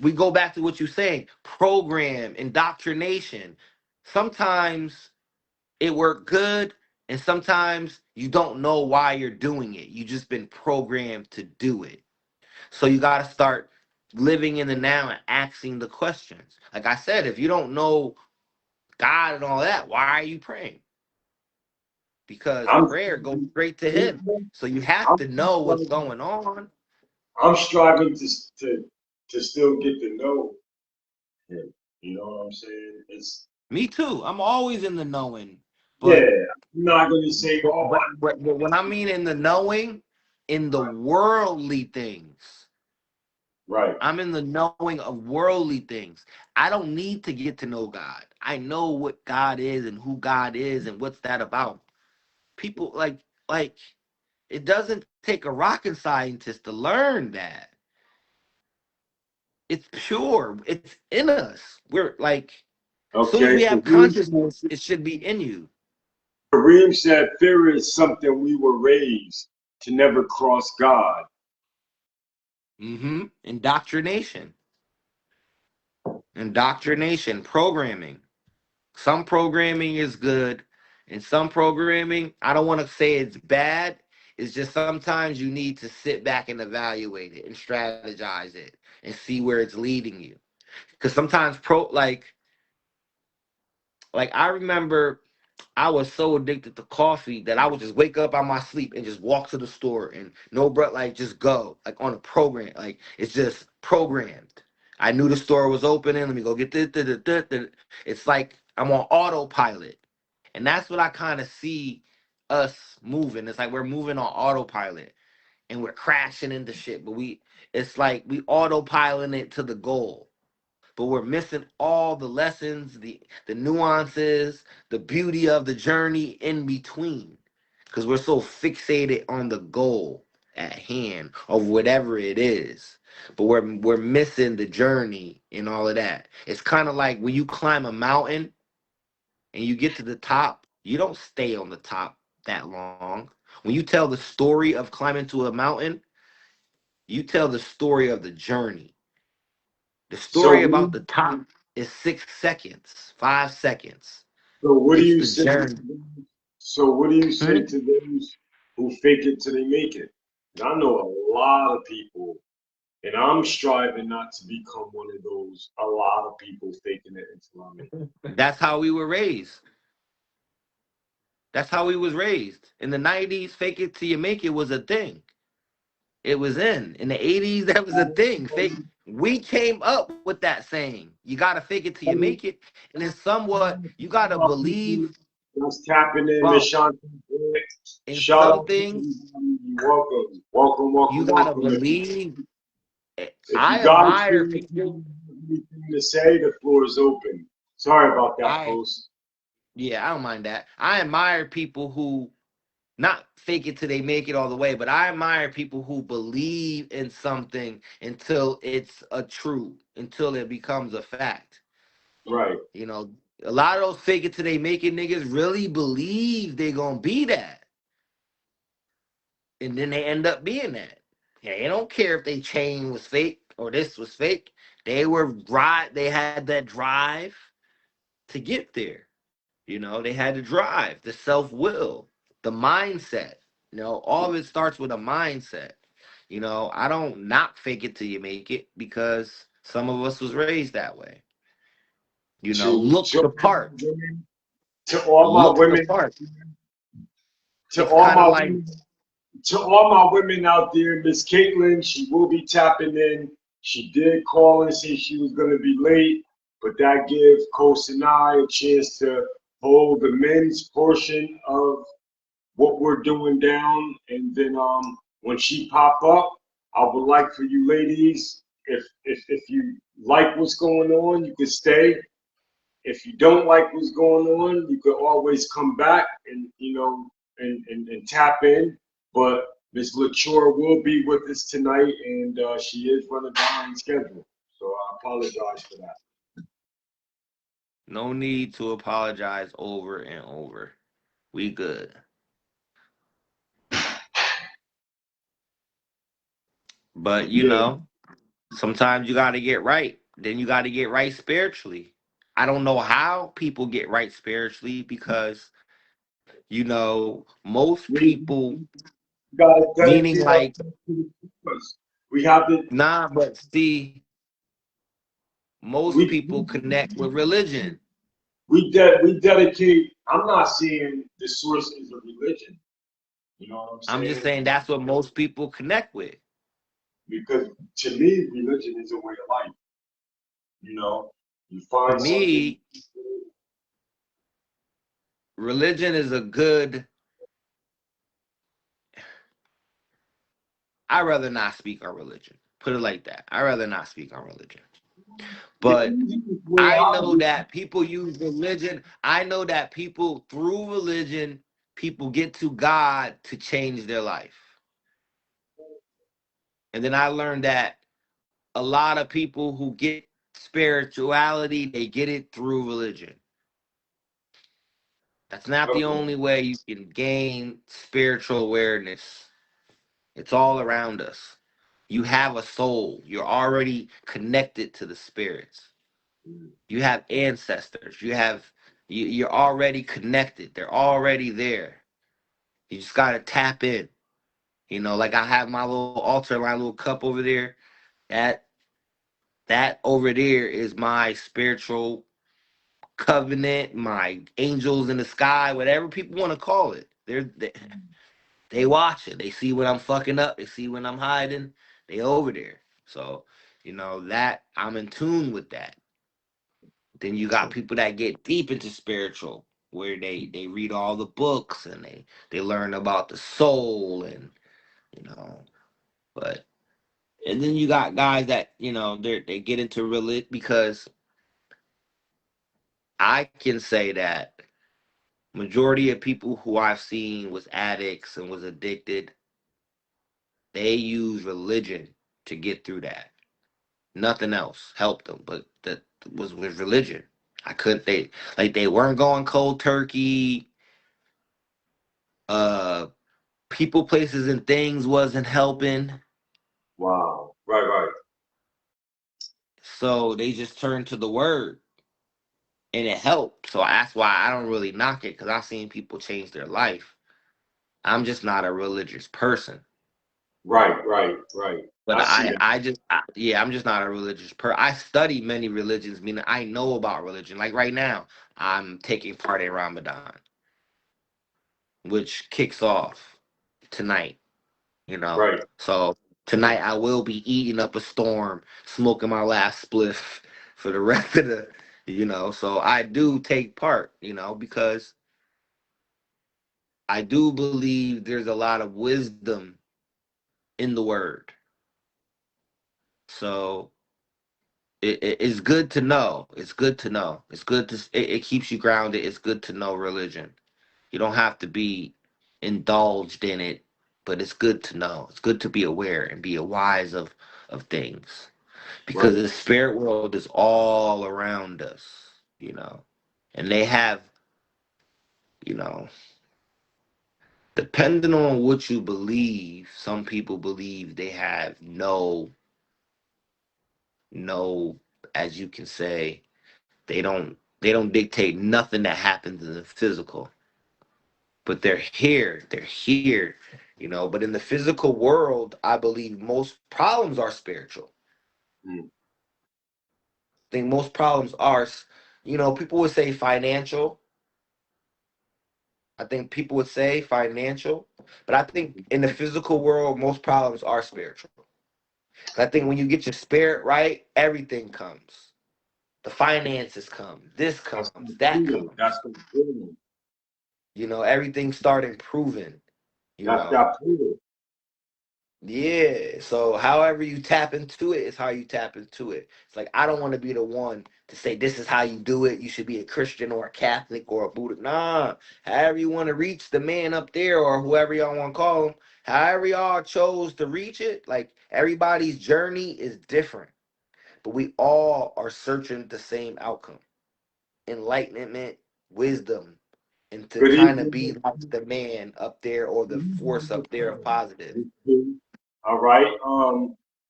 we go back to what you're saying, program, indoctrination. Sometimes it worked good, and sometimes you don't know why you're doing it. You just been programmed to do it. So you got to start living in the now and asking the questions. Like I said, if you don't know God and all that, why are you praying? Because I'm, prayer goes straight to Him. So you have I'm, to know what's going on. I'm striving to still get to know him. You know what I'm saying? It's Me too. I'm always in the knowing, yeah. but I'm not going to say, but oh, but, but when I mean in the knowing, in the worldly things. right. I'm in the knowing of worldly things. I don't need to get to know God. I know what God is and who God is and what's that about. People like it doesn't take a rocket scientist to learn that. It's pure. It's in us. We're like as soon as we Okay. have consciousness, it should be in you. Kareem said fear is something we were raised to never cross God. Indoctrination. Indoctrination, programming. Some programming is good, and some programming, I don't want to say it's bad. It's just sometimes you need to sit back and evaluate it and strategize it and see where it's leading you. Because sometimes like I remember I was so addicted to coffee that I would just wake up out my sleep and just walk to the store and no but like just go like on a program. Like it's just programmed. I knew the store was opening. Let me go get this. It's like I'm on autopilot. And that's what I kind of see us moving. It's like we're moving on autopilot. and we're crashing into shit. But it's like we autopiloting it to the goal, but we're missing all the lessons, the nuances, the beauty of the journey in between, because we're so fixated on the goal at hand of whatever it is. But we're missing the journey and all of that. It's kind of like when you climb a mountain and you get to the top, you don't stay on the top that long. When you tell the story of climbing to a mountain, you tell the story of the journey. The So, story about the top is 6 seconds, 5 seconds. so what do It's you the say? journey. So what do you say Mhm. to those who fake it till they make it? And I know a lot of people, and I'm striving not to become one of those. A lot of people faking it until I make That's how we were raised. That's how we was raised. In the 90s, fake it till you make it was a thing. It was in the 80s, that was a thing. Fake. We came up with that saying. You gotta fake it till you make it, and then somewhat you gotta it. believe, Just tapping in, bro. Miss Shanti. In Shout some out to things, everybody. Welcome, welcome, you welcome, gotta welcome. believe. If you I guys admire feel people. anything to say, the floor is open. Sorry about that, I folks. Yeah, I don't mind that. I admire people who not fake it till they make it all the way, but I admire people who believe in something until it's a true, until it becomes a fact. Right. You know, a lot of those fake it till they make it niggas really believe they gonna be that, and then they end up being that. Yeah, they don't care if they chain was fake or this was fake. They were right. They had that drive to get there. You know, they had the drive, the self will, the mindset. You know, all of it starts with a mindset. You know, I don't not fake it till you make it because some of us was raised that way. You know, To look the part. women, to all my Look the women, part. to It's all kind of my like, women, to all my women out there, Miss Caitlin, she will be tapping in. She did call and say she was gonna be late, but that gives Coast and I a chance to hold the men's portion of what we're doing down, and then when she pop up, I would like for you ladies, if you like what's going on, you can stay. If you don't like what's going on, you can always come back and and tap in. But Miss Latour will be with us tonight, and she is running behind schedule, so I apologize for that. no need to apologize over and over. We good. But, you Yeah, know, sometimes you got to get right. Then you got to get right spiritually. I don't know how people get right spiritually because, you know, most we people, gotta meaning dedicate like, ourselves to the cause. We have to. nah, but see, most We people connect with religion. we dedicate. I'm not saying the source is a religion. You know what I'm I'm just saying? saying that's what most people connect with. Because to me, religion is a way of life. You know, you To find something. me, religion is a good. I'd rather not speak on religion. Put it like that. I'd rather not speak on religion. The But easiest way I out know of that people use religion. I know that people, through religion, people get to God to change their life. And then I learned that a lot of people who get spirituality, they get it through religion. That's not the okay, only way you can gain spiritual awareness. It's all around us. You have a soul. You're already connected to the spirits. You have ancestors. You're already connected. They're already there. You just gotta tap in. You know, like I have my little altar, my little cup over there. That that over there is my spiritual covenant, my angels in the sky, whatever people want to call it. They watch it. They see when I'm fucking up. They see when I'm hiding. They over there. So, you know, that I'm in tune with that. Then you got people that get deep into spiritual, where they read all the books and they learn about the soul and you know. But and then you got guys that they get into religion because I can say that majority of people who I've seen was addicts and was addicted, they use religion to get through that. Nothing else helped them, but that was with religion. I couldn't they weren't going cold turkey. Uh, people, places, and things wasn't helping, Wow. Right, right. so they just turned to the word, and it helped. So that's why I don't really knock it because I've seen people change their life. I'm just not a religious person. Right, right, right. But I see that. yeah, I'm just not a religious person. I study many religions, meaning I know about religion. Like right now, I'm taking part in Ramadan, which kicks off tonight, you know. Right. So tonight I will be eating up a storm, smoking my last spliff for the rest of so I do take part, because I do believe there's a lot of wisdom in the word. So it's good to know. It's good to know. It's good it keeps you grounded. It's good to know religion. You don't have to be indulged in it, but it's good to know. It's good to be aware and be wise of things because Right. the spirit world is all around us, you know, and they have, you know, depending on what you believe, some people believe they have no, as you can say, they don't dictate nothing that happens in the physical, but they're here, but in the physical world I believe most problems are spiritual. Mm. I think most problems are, people would say financial. I think people would say financial, but I think in the physical world most problems are spiritual. 'Cause I think when you get your spirit right, everything comes. The finances come, this That's comes, the that feeling. That's comes. the feeling. Everything start improving. you That's know that feeling. Yeah. So however you tap into it is how you tap into it. It's like I don't want to be the one to say this is how you do it. You should be a Christian or a Catholic or a Buddhist. Nah. However you want to reach the man up there or whoever y'all want to call him, however y'all chose to reach it, like everybody's journey is different. But we all are searching the same outcome. Enlightenment, wisdom, and to Good kind of evening, be like the man up there or the force up there of positive. Miss P. All right.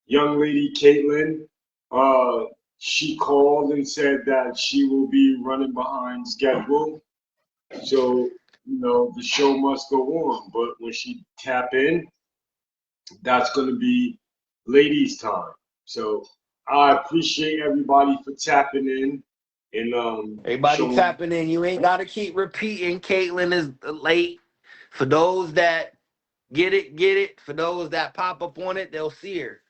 Young lady Caitlin, she called and said that she will be running behind schedule. So, the show must go on. But when she tap in, that's going to be ladies' time. So I appreciate everybody for tapping in and Everybody showing. tapping in. You ain't got to keep repeating. Caitlin is late. For those that get it, get it. For those that pop up on it, they'll see her.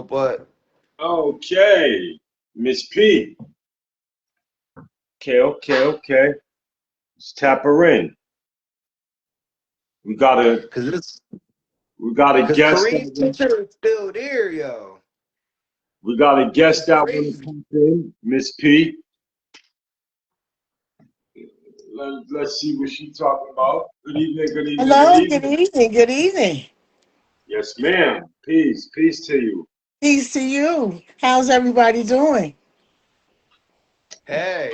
But Okay, Miss P. Okay, okay, okay. Let's tap her in. We got a because we got a guest Kareem's that picture is still there, yo. we got a guest It's that want to crazy. pop in. Miss P. Let's see what she's talking about. Good evening, good evening, good Hello, good evening. evening, good evening. Yes, ma'am. Peace, peace to you. Peace to you. How's everybody doing? Hey,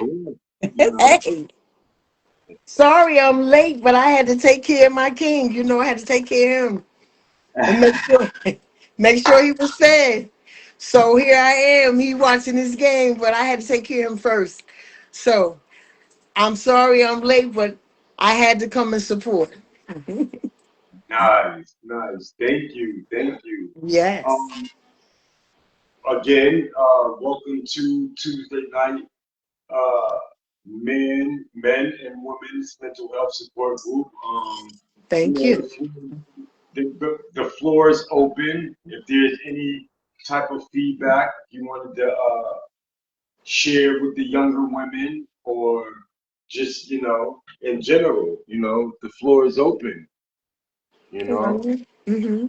Good. Hey, sorry I'm late, but I had to take care of my king. I had to take care of him and make sure make sure he was fed. So here I am, he watching this game, but I had to take care of him first. So I'm sorry I'm late, but I had to come and support. Nice, nice. Thank you, thank you. Yes. Um, Again, welcome to Tuesday night. Uh, men and women's mental health support group. Thank you. The floor is open. If there's any type of feedback you wanted to share with the younger women, or just in general, the floor is open. You know, Mm-hmm.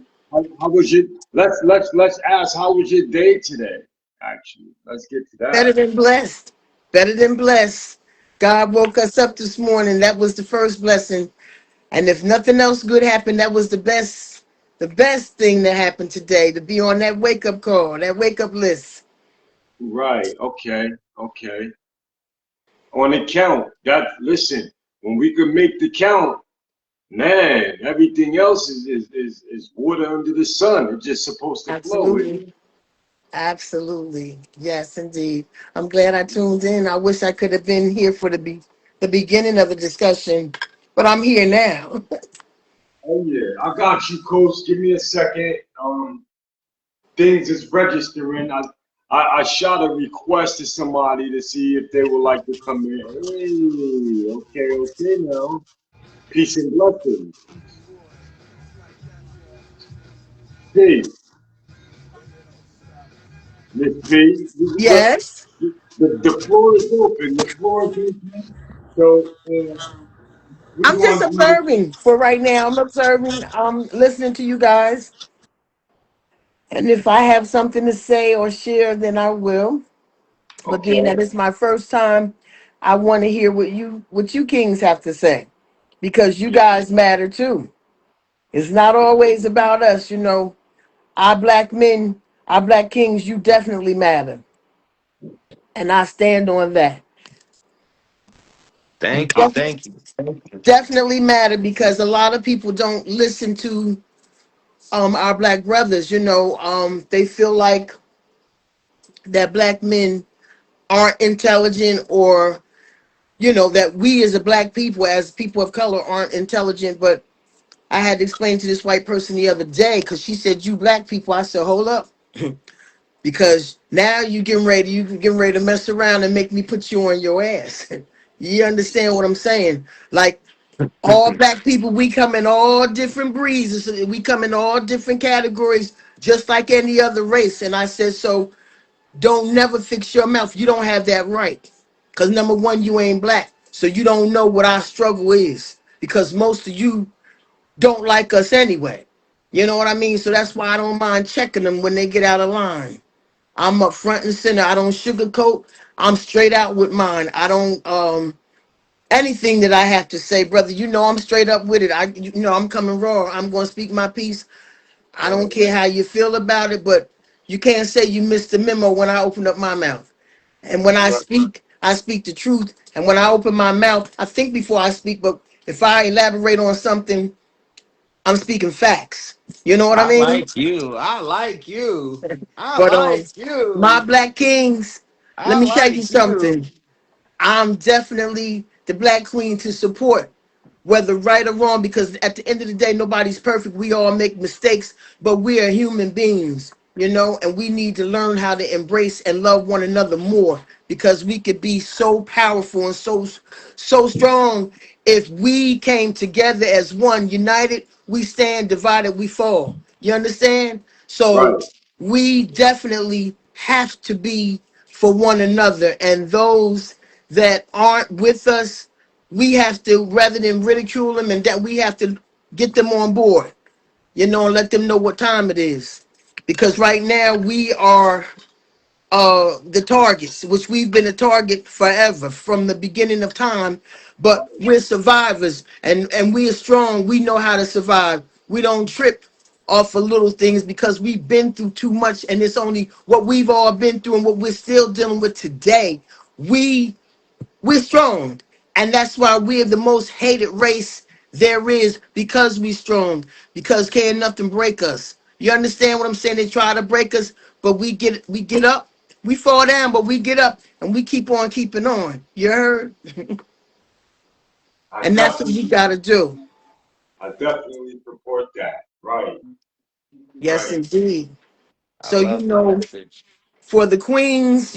how was your? Let's ask. How was your day today? Actually, let's get to that. Better than blessed. Better than blessed. God woke us up this morning. That was the first blessing. And if nothing else good happened, that was the best thing that happened today, to be on that wake up call, that wake up list. Right. Okay. Okay. On the count. That listen. When we could make the count, man, everything else is water under the sun. It's just supposed to flow, isn't Absolutely. it? Absolutely. Yes, indeed. I'm glad I tuned in. I wish I could have been here for the beginning of the discussion, but I'm here now. Oh yeah, I got you, coach. Give me a second. Things is registering. I shot a request to somebody to see if they would like to come in. Hey, okay, okay now. Peace and blessings. P, Miss P, Yes. the floor is open. The floor is open. So we I'm just going to observing for right now. I'm observing, listening to you guys. And if I have something to say or share, then I will. But being okay. that it's my first time, I want to hear what you kings have to say. Because you Yeah, guys matter too. It's not always about us, you know. Our black men, our black kings, you definitely matter. And I stand on that. You Thank you, def- thank you. definitely matter because a lot of people don't listen to our black brothers, you know. They feel like that black men aren't intelligent, or you know that we as a black people, as people of color, aren't intelligent. But I had to explain to this white person the other day because she said, "You black people." I said, "Hold up." Because now you getting ready to mess around and make me put you on your ass. You understand what I'm saying? Like, all black people, we come in all different breeds. We come in all different categories, just like any other race. And I said, so don't never fix your mouth. You don't have that right. Because number one, you ain't black. So you don't know what our struggle is. Because most of you don't like us anyway. You know what I mean? So that's why I don't mind checking them when they get out of line. I'm up front and center. I don't sugarcoat. I'm straight out with mine. I don't anything that I have to say, brother. You know I'm straight up with it. I'm coming raw. I'm gonna speak my piece. I right, don't care how you feel about it, but you can't say you missed the memo when I open up my mouth. And when right, I speak the truth. And when I open my mouth, I think before I speak. But if I elaborate on something, I'm speaking facts. You know what I I mean? like you. I like you. I But like my you. black kings, let I me tell you like you. something. I'm definitely the black queen to support, whether right or wrong, because at the end of the day, nobody's perfect. We all make mistakes, but we are human beings, you know, and we need to learn how to embrace and love one another more because we could be so powerful and so strong if we came together as one, united. We stand, divided we fall. You understand? right, So we definitely have to be for one another, and those that aren't with us, we have to, rather than ridicule them, and that we have to get them on board, you know, and let them know what time it is. Because right now we are the targets, which we've been a target forever from the beginning of time, but we're survivors, and we are strong. We know how to survive. We don't trip off of little things because we've been through too much, and it's only what we've all been through and what we're still dealing with today. We we're strong. And that's why we're the most hated race there is, because we strong. Because can't nothing break us. You understand what I'm saying? They try to break us, but we get up. We fall down, but we get up and we keep on keeping on. You heard? I And that's what we definitely, gotta do. I definitely support that. Right, Yes, right. indeed. I So love the message. for the queens,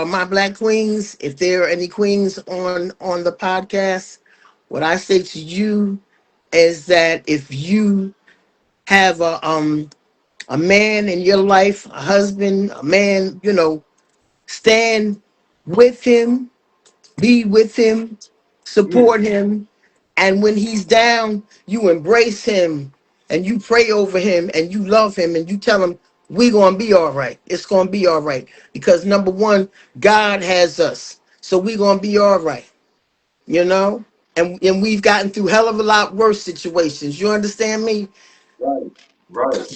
my black queens, if there are any queens on the podcast, what I say to you is that if you have a man in your life, a husband, a man, stand with him, be with him, Mm, support him, and when he's down, you embrace him. and you pray over him and you love him and you tell him we gonna be all right. It's gonna be all right. Because number one, God has us. So we gonna be all right, you know? And we've gotten through hell of a lot worse situations. You understand me? Right. Right.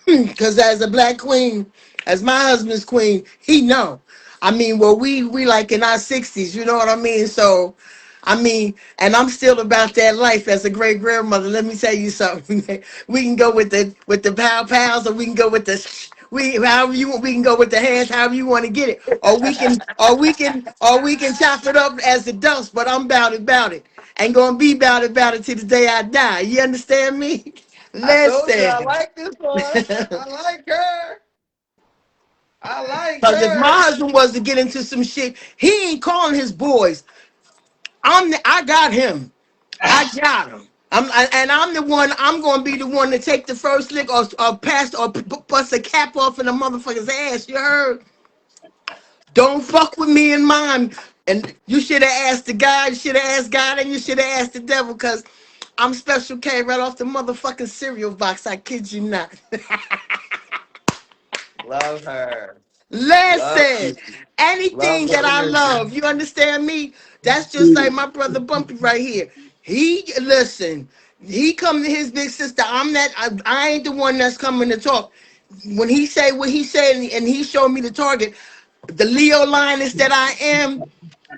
Because as a black queen, as my husband's queen, he know. I mean, well, we like in our 60s, you know what I mean? So, I mean, and I'm still about that life as a great grandmother. Let me tell you something. We can go with the pow pows, or we can go with the we however you want. We can go with the hands, however you want to get it, or we can chop it up as it does. But I'm about it. Ain't gonna be about it till the day I die. You understand me? I told you I Listen. like this one. I like her. I like Because if my her. husband was to get into some shit, he ain't calling his boys. I got him. I got him. And I'm the one. I'm gonna be the one to take the first lick or pass or bust a cap off in a motherfucker's ass. You heard? Don't fuck with me and mine. And you should have asked the God. You should have asked God, and you should have asked the devil. Cause I'm Special K right off the motherfucking cereal box. I kid you not. Love her. Love Listen, you. Love anything the that I energy. love, you understand me? That's just like my brother Bumpy right here. He listen. He come to his big sister. I ain't the one that's coming to talk. When he say what he said, and he showed me the target, the Leo Lioness that I am.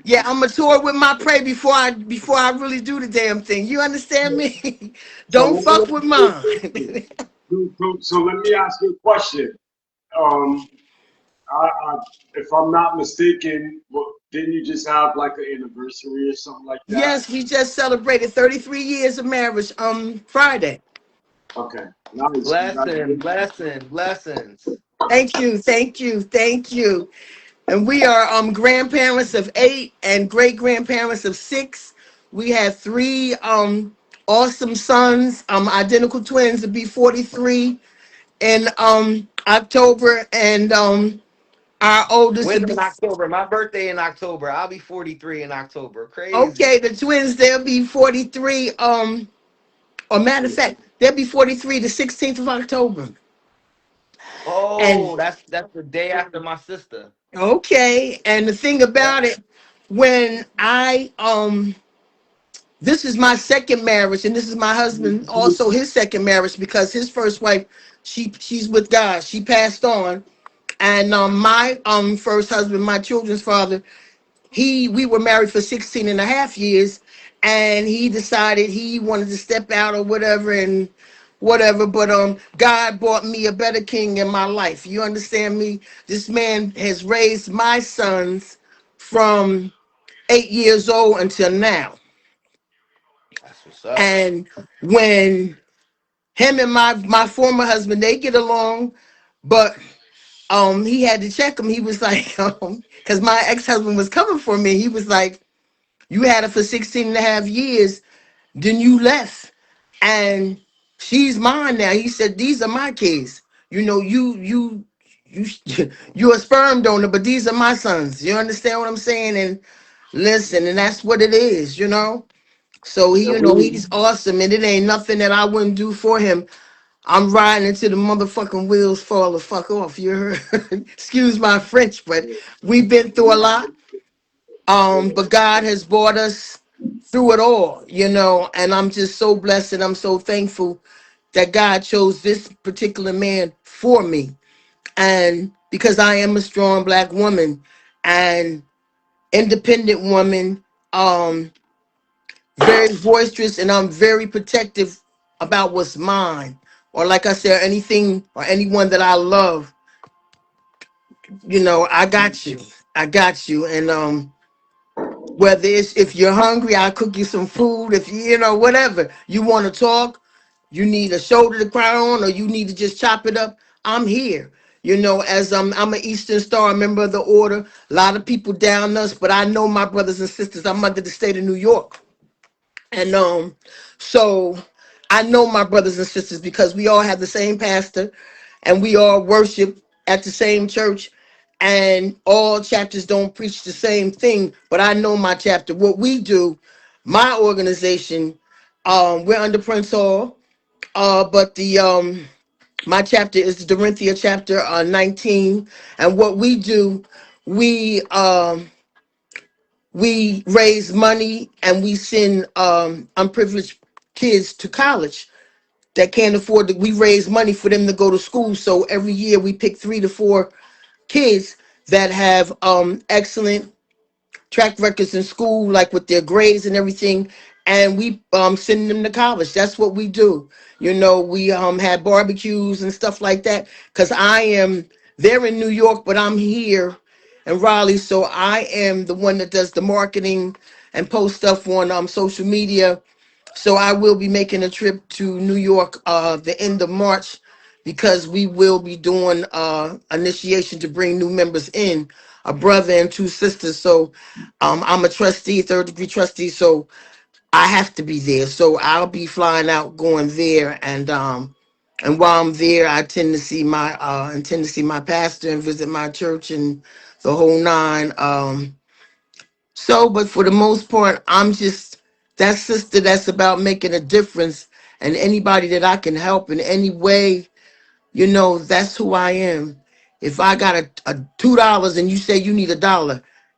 Yeah, I'm mature with my prey before I really do the damn thing. You understand me? So Don't let me fuck with mine. so let me ask you a question. Um, I, if I'm not mistaken, what, didn't you just have like an anniversary or something like that? Yes, we just celebrated 33 years of marriage Friday. Okay, nice. Blessing, Congratulations. blessing, blessings. Thank you, thank you, thank you. And we are grandparents of 8 and great grandparents of 6. We have 3 awesome sons, identical twins to be 43 in October, and our oldest to When be in October? My birthday in October. I'll be 43 in October. Crazy. okay, the twins they'll be 43 or matter of fact, they'll be 43 the 16th of October. And Oh, that's the day after my sister. okay, and the thing Yep. about it, when I this is my second marriage, and this is my husband also his second marriage, because his first wife, she's with God. She passed on. And my first husband, my children's father, we were married for 16 and a half years, and he decided he wanted to step out or whatever, and whatever. But God brought me a better king in my life. You understand me? This man has raised my sons from 8 years old until now. That's what's up. And when him and my former husband, they get along, but he had to check him. He was like, because my ex-husband was coming for me. He was like, you had her for 16 and a half years, then you left, and she's mine now. He said, these are my kids. You know, you you're a sperm donor, but these are my sons. You understand what I'm saying? And listen, and that's what it is, you know. So he, And you know, we, he's awesome, and it ain't nothing that I wouldn't do for him. I'm riding until the motherfucking wheels fall the fuck off. You heard? Excuse my French, but we've been through a lot. But God has brought us through it all, you know, and I'm just so blessed and I'm so thankful that God chose this particular man for me. And because I am a strong black woman and independent woman, um, very boisterous, and I'm very protective about what's mine. Or like I said, anything or anyone that I love, you know, I got you. I got you. And whether it's if you're hungry, I'll cook you some food. If you know, whatever. You want to talk, you need a shoulder to cry on, or you need to just chop it up, I'm here. You know, as I'm an Eastern Star, a member of the order. A lot of people down us, but I know my brothers and sisters. I'm under the state of New York. And so I know my brothers and sisters because we all have the same pastor and we all worship at the same church, and all chapters don't preach the same thing, but I know my chapter. What we do, my organization, we're under Prince Hall, But the my chapter is the Dorinthia chapter 19, and what we do, we we raise money and we send unprivileged kids to college that can't afford to. We raise money for them to go to school. So every year we pick 3 to 4 kids that have excellent track records in school, like with their grades and everything, and we send them to college. That's what we do. You know, we have barbecues and stuff like that. Cause I am they're in New York, but I'm here in Raleigh, so I am the one that does the marketing and post stuff on social media. So I will be making a trip to New York the end of March because we will be doing initiation to bring new members in, a brother and 2 sisters. So I'm a trustee, third degree trustee, so I have to be there. So I'll be flying out, going there, and while I'm there, I tend to see my pastor and visit my church and the whole nine. So, but for the most part, I'm just that sister that's about making a difference, and anybody that I can help in any way, that's who I am. If I got a $2 and you say you need $1,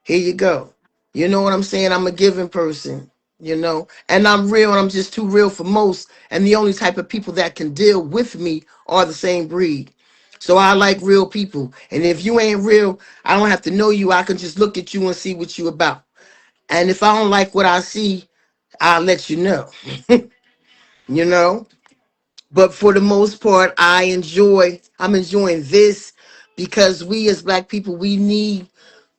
here you go. You know what I'm saying? I'm a giving person, and I'm real, and I'm just too real for most. And the only type of people that can deal with me are the same breed. So I like real people. And if you ain't real, I don't have to know you. I can just look at you and see what you about. And if I don't like what I see, I'll let you know, you know. But for the most part, I'm enjoying this because we as Black people, we need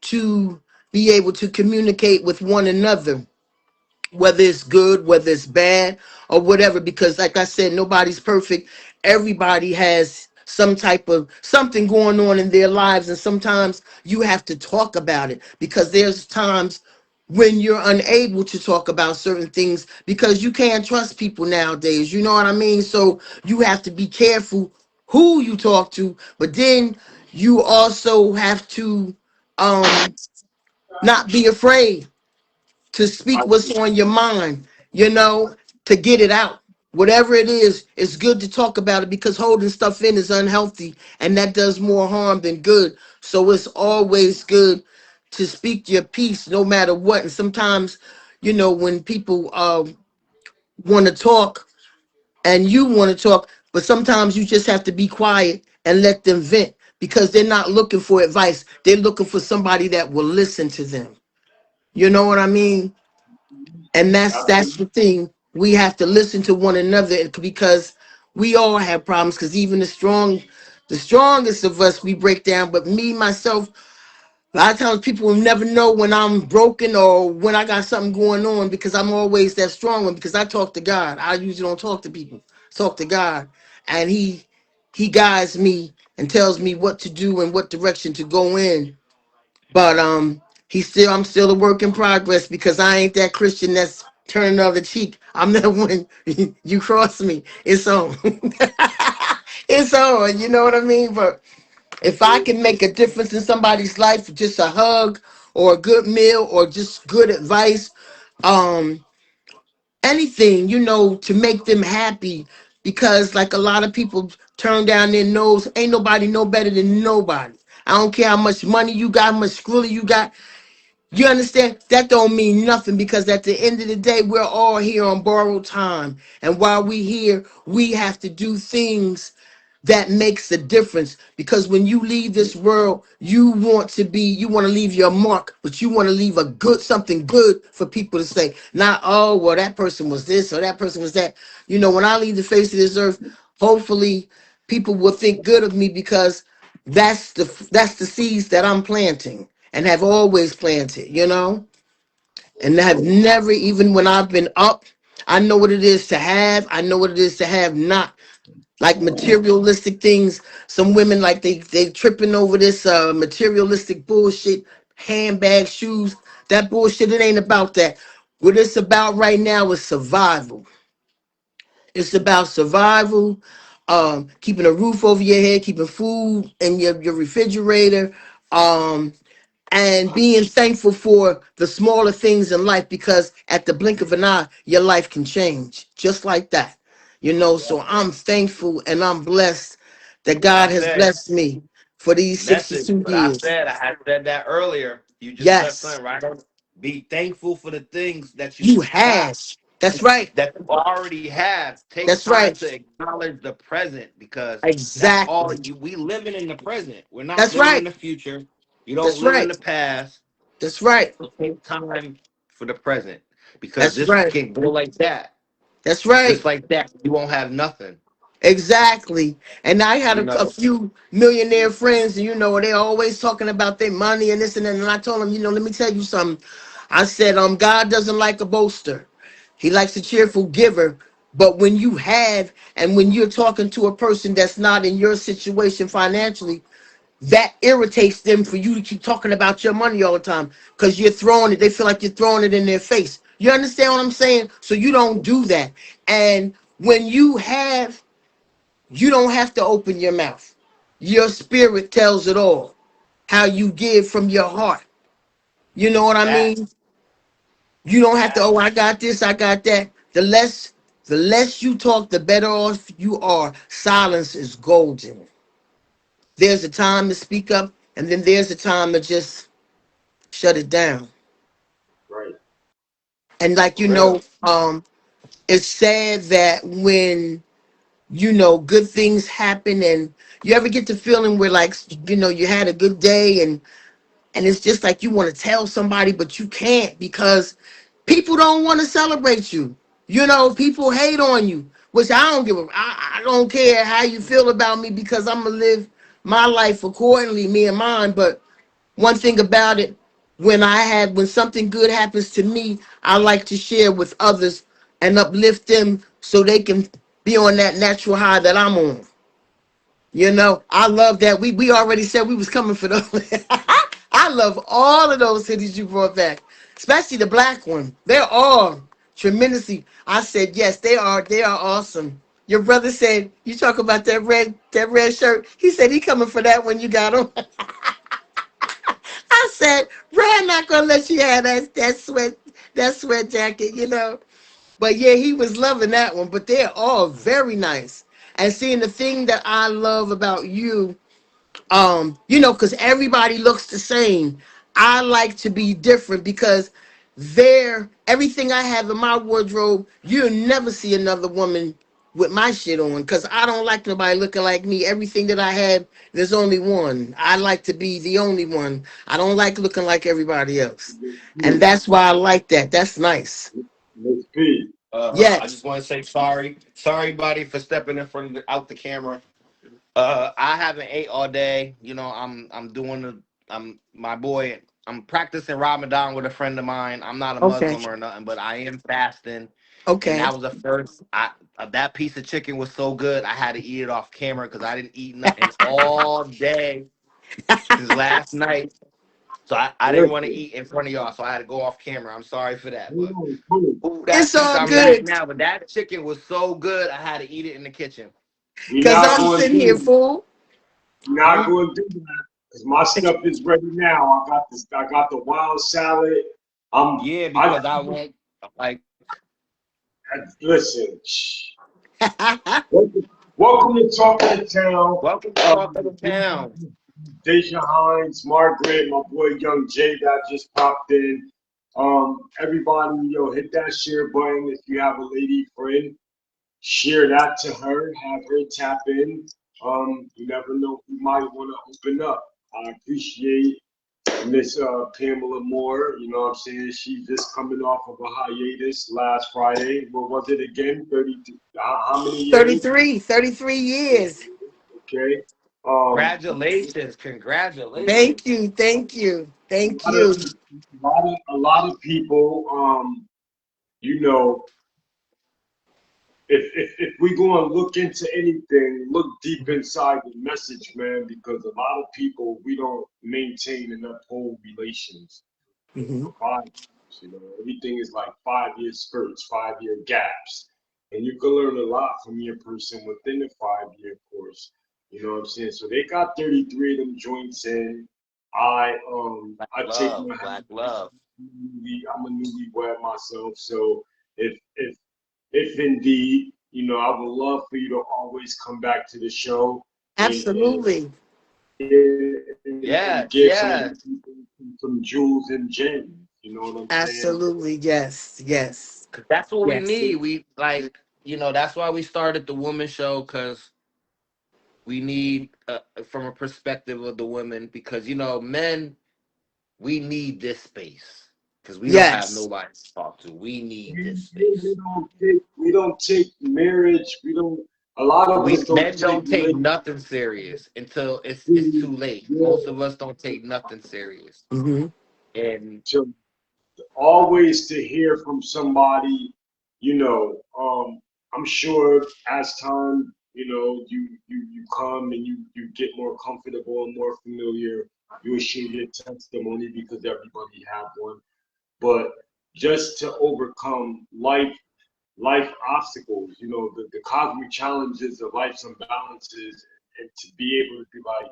to be able to communicate with one another, whether it's good, whether it's bad, or whatever. Because, like I said, nobody's perfect. Everybody has some type of something going on in their lives, and sometimes you have to talk about it because there's times when you're unable to talk about certain things because you can't trust people nowadays. You know what I mean? So you have to be careful who you talk to, but then you also have to um not be afraid to speak I what's on your mind, you know, to get it out. Whatever it is, it's good to talk about it because holding stuff in is unhealthy and that does more harm than good. So it's always good to speak your piece no matter what. And sometimes, when people want to talk and you want to talk, but sometimes you just have to be quiet and let them vent because they're not looking for advice. They're looking for somebody that will listen to them. You know what I mean? And that's the thing. We have to listen to one another because we all have problems. Because even the strongest of us, we break down. But me myself, a lot of times people will never know when I'm broken or when I got something going on because I'm always that strong one. Because I talk to God. I usually don't talk to people. Talk to God, and He guides me and tells me what to do and what direction to go in. But I'm still a work in progress because I ain't that Christian that's turning the other cheek. I'm that one you cross me. It's on. It's on, you know what I mean? But if I can make a difference in somebody's life, just a hug or a good meal or just good advice, um, anything, to make them happy. Because like a lot of people turn down their nose, ain't nobody no better than nobody. I don't care how much money you got, how much schooling you got. You understand? That don't mean nothing because at the end of the day, we're all here on borrowed time. And while we here, we have to do things that makes a difference. Because when you leave this world, you want to leave your mark, but you want to leave something good for people to say. Not, oh, well, that person was this or that person was that. When I leave the face of this earth, hopefully people will think good of me because that's the seeds that I'm planting and have always planted, and have never, even when I've been up, I know what it is to have. I know what it is to have not. Like materialistic things. Some women like they tripping over this materialistic bullshit, handbag, shoes. That bullshit, it ain't about that. What it's about right now is survival. It's about survival, keeping a roof over your head, keeping food in your refrigerator, um, and being thankful for the smaller things in life because at the blink of an eye, your life can change just like that. You know, so I'm thankful and I'm blessed that What I God has said, blessed me for these message. 62 What years. I had said that earlier. You just touched Yes, something right on. Be thankful for the things that you you got, have. That's right. that you already have. Take That's time right. to acknowledge the present because that's all Exactly. you. We living in the present. We're not That's living in right. the future. You don't That's live in right. the past. That's right. So take time for the present because That's this right. can go like that. That's right. Just like that, you won't have nothing. Exactly. And I had You a know, few millionaire friends, and you know, they always talking about their money and this and that. And I told them, you know, let me tell you something. I said, God doesn't like a boaster. He likes a cheerful giver. But when you have, and when you're talking to a person that's not in your situation financially, that irritates them for you to keep talking about your money all the time because you're throwing it. They feel like you're throwing it in their face. You understand what I'm saying? So you don't do that. And when you have, you don't have to open your mouth. Your spirit tells it all. How you give from your heart. You know what I fact, mean? You don't have to, fact. oh, I got this, I got that. The less you talk, the better off you are. Silence is golden. There's a time to speak up, and then there's a time to just shut it down. Right. And like For real. it's sad that when good things happen, and you ever get the feeling where like you had a good day, and it's just like you want to tell somebody but you can't because people don't want to celebrate you. People hate on you, which I don't give a I don't care how you feel about me because I'm gonna live my life accordingly, me and mine. But one thing about it, when something good happens to me, I like to share with others and uplift them so they can be on that natural high that I'm on. I love that. We already said we was coming for those. I love all of those cities you brought back, especially the black one. They're all tremendously. I said yes, they are. They are awesome. Your brother said you talk about that red shirt. He said he coming for that when you got him. I said, Red not gonna let you have that sweat jacket. But yeah, he was loving that one. But they're all very nice. And seeing the thing that I love about you, because everybody looks the same. I like to be different because everything I have in my wardrobe, you'll never see another woman with my shit on because I don't like nobody looking like me. Everything that I have, there's only one. I like to be the only one. I don't like looking like everybody else. And Miss that's why I like that. That's nice. P. I Yes. just want to say sorry. Sorry, buddy, for stepping in front of out the camera. I haven't ate all day. I'm doing I'm my boy. I'm practicing Ramadan with a friend of mine. I'm not a Okay. Muslim or nothing, but I am fasting. And Okay. that was the first. That piece of chicken was so good. I had to eat it off camera because I didn't eat nothing all day since last night. So I didn't want to Listen, eat in front of y'all, so I had to go off camera. I'm sorry for that, but cool. ooh, that It's piece all I'm gonna eat good. now. But that chicken was so good, I had to eat it in the kitchen. We Cause not I'm going to sitting here, do. fool. We not Hmm? going to do that because my stuff is ready now. I got this. I got the wild salad. Yeah, I because I went like, listen. Welcome to Talk of the Town. welcome to Talk of the Town. Deja Hines, Margaret, my boy Young Jay that just popped in. Everybody, hit that share button if you have a lady friend. Share that to her, have her tap in. You never know who might want to open up. I appreciate Miss Pamela Moore. You know what I'm saying? She's just coming off of a hiatus last Friday. What was it again? 30, how many years? 33 years. Okay. Um, Congratulations, congratulations. Thank you, thank you, thank a lot of, you. a lot of people, you know, if we go and look into anything, look deep inside the message, man, because a lot of people we don't maintain and uphold relations Hmm. for 5 years. Everything is like 5 year spurts, 5 year gaps, and you can learn a lot from your person within a 5 year course. You know what I'm saying? So they got 33 of them joints in. Black I take love, my hat. black love. I'm a newlywed myself, so if indeed, I would love for you to always come back to the show and Absolutely. give Yeah, some of the yeah. people some jewels and gems. You know what I'm saying? Absolutely. Yes. Yes. 'Cause that's what we Yes. need. We like, that's why we started the woman show, because we need, from a perspective of the women, because men, we need this space because we don't have Yes. nobody to talk to. We need We, this we space. don't take marriage. We don't. A lot of us We don't men take don't take marriage nothing serious until it's to, too late. Most yeah, of us don't take nothing serious, Hmm. and to always to hear from somebody. I'm sure as time, you come and you get more comfortable and more familiar. You will share your testimony because everybody have one. But just to overcome life obstacles, the cosmic challenges of life's imbalances, and to be able to be like,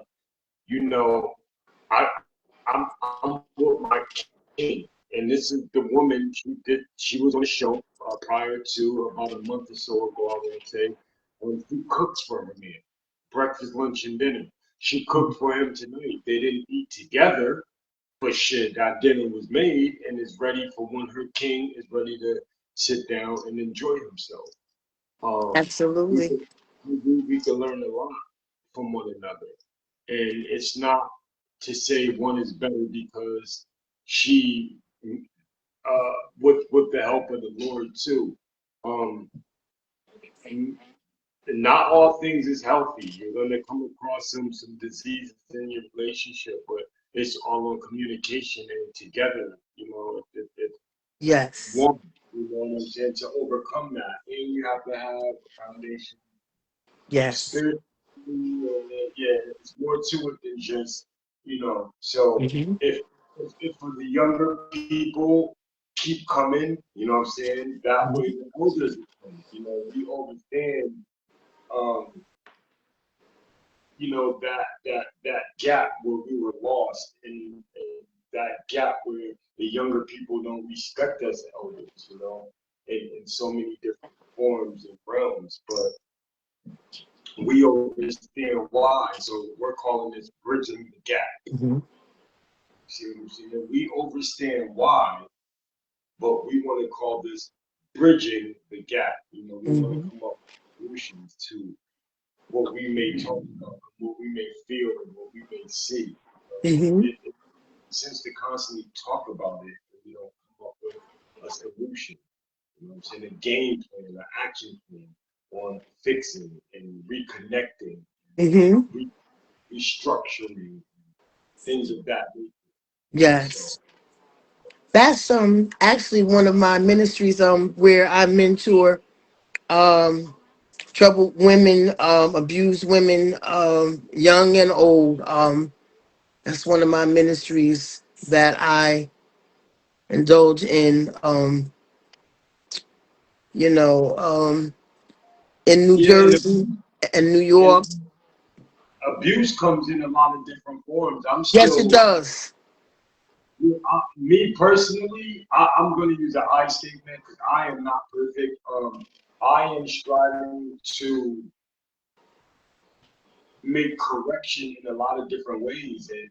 you know, I'm with my king, and this is the woman. She was on the show prior to about a month or so ago, I want to say, and she cooks for her man, breakfast, lunch, and dinner. She cooked for him tonight. They didn't eat together, but shit, that dinner was made and is ready for when her king is ready to sit down and enjoy himself. Um, we Absolutely. could, we could learn a lot from one another, and it's not to say one is better because she, with the help of the Lord too. Um, Not all things is healthy. You're gonna come across some diseases in your relationship, but it's all on communication and together. It Yes. one. You know what I'm saying? To overcome that, and you have to have a foundation, Yes. spirit. Yeah, it's more to it than just. So Hmm. if for the younger people keep coming, what I'm saying, that way the elders will come. We understand. Um, that gap where we were lost, and that gap where the younger people don't respect us elders, in so many different forms and realms. But we understand why, so we're calling this bridging the gap. Hmm. See what I'm saying? We understand why, but we want to call this bridging the gap. We want to Hmm. come up with solutions to what we may talk about, what we may feel, and what we may see. Hmm. Since to constantly talk about it, we don't come up with a solution. I'm saying? A game plan, an action plan on fixing and reconnecting, Hmm. re- restructuring, things of that nature. So, Yes. That's actually one of my ministries where I mentor um troubled women, abused women, young and old. That's one of my ministries that I indulge in. You know, in New yeah, Jersey and New and York. abuse comes in a lot of different forms. I'm Yes, it still, does. me personally, I'm going to use an I statement because I am not perfect. I am striving to make correction in a lot of different ways. And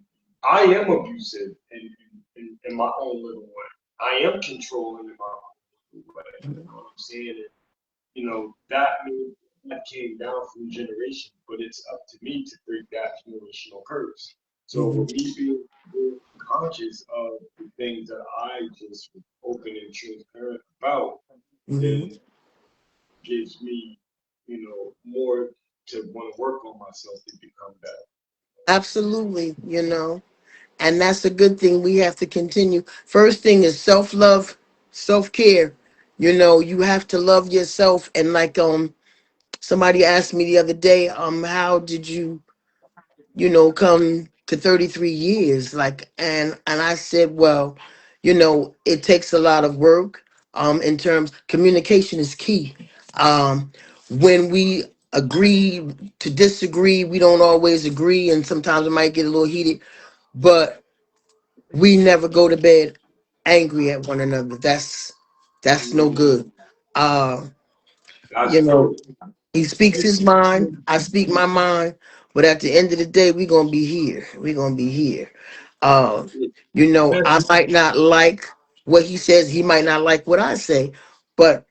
I am abusive in my own little way. I am controlling in my own way. You know what I'm saying? And, that came down from generations, but it's up to me to break that generational curse. So Hmm. with me being very conscious of the things that I just was open and transparent about, Hmm. then gives me, more to want to work on myself to become better. Absolutely, and that's a good thing. We have to continue. First thing is self love, self care. You have to love yourself. And like somebody asked me the other day, how did you come to 33 years? Like, and I said, well, it takes a lot of work. In terms, communication is key. When we agree to disagree, we don't always agree, and sometimes it might get a little heated, but we never go to bed angry at one another. That's no Mhm. good. Uh, That's You know, true. he speaks his mind. I speak my mind. But at the end of the day, we're gonna be here. We're gonna be here. Uh, I might not like what he says. He might not like what I say, but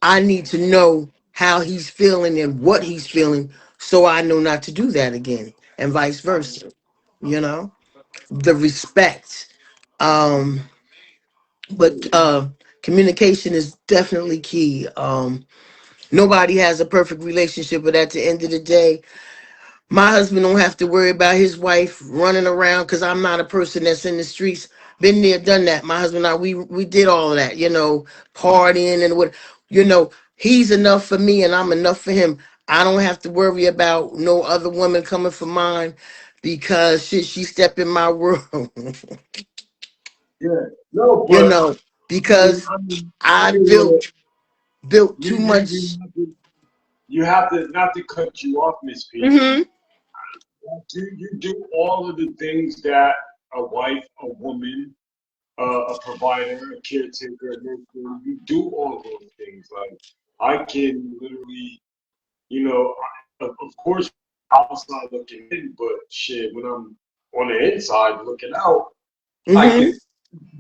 I need to know how he's feeling and what he's feeling, so I know not to do that again, and vice versa. You know, the respect. Um, but communication is definitely key. Nobody has a perfect relationship, but at the end of the day, my husband don't have to worry about his wife running around because I'm not a person that's in the streets. Been there, done that. My husband and I, we did all of that, partying and what, he's enough for me and I'm enough for him. I don't have to worry about no other woman coming for mine because shit, she step in my world, Yeah. No, you but know, because I I mean, built you, too you, much. you, have to, you have to not to cut you off, Miss P. Hmm. You do all of the things that a wife, a woman, a provider, a caretaker, a nurse, you do all those things. Like I can literally, of course, outside looking in, but shit, when I'm on the inside looking out, I Hmm. can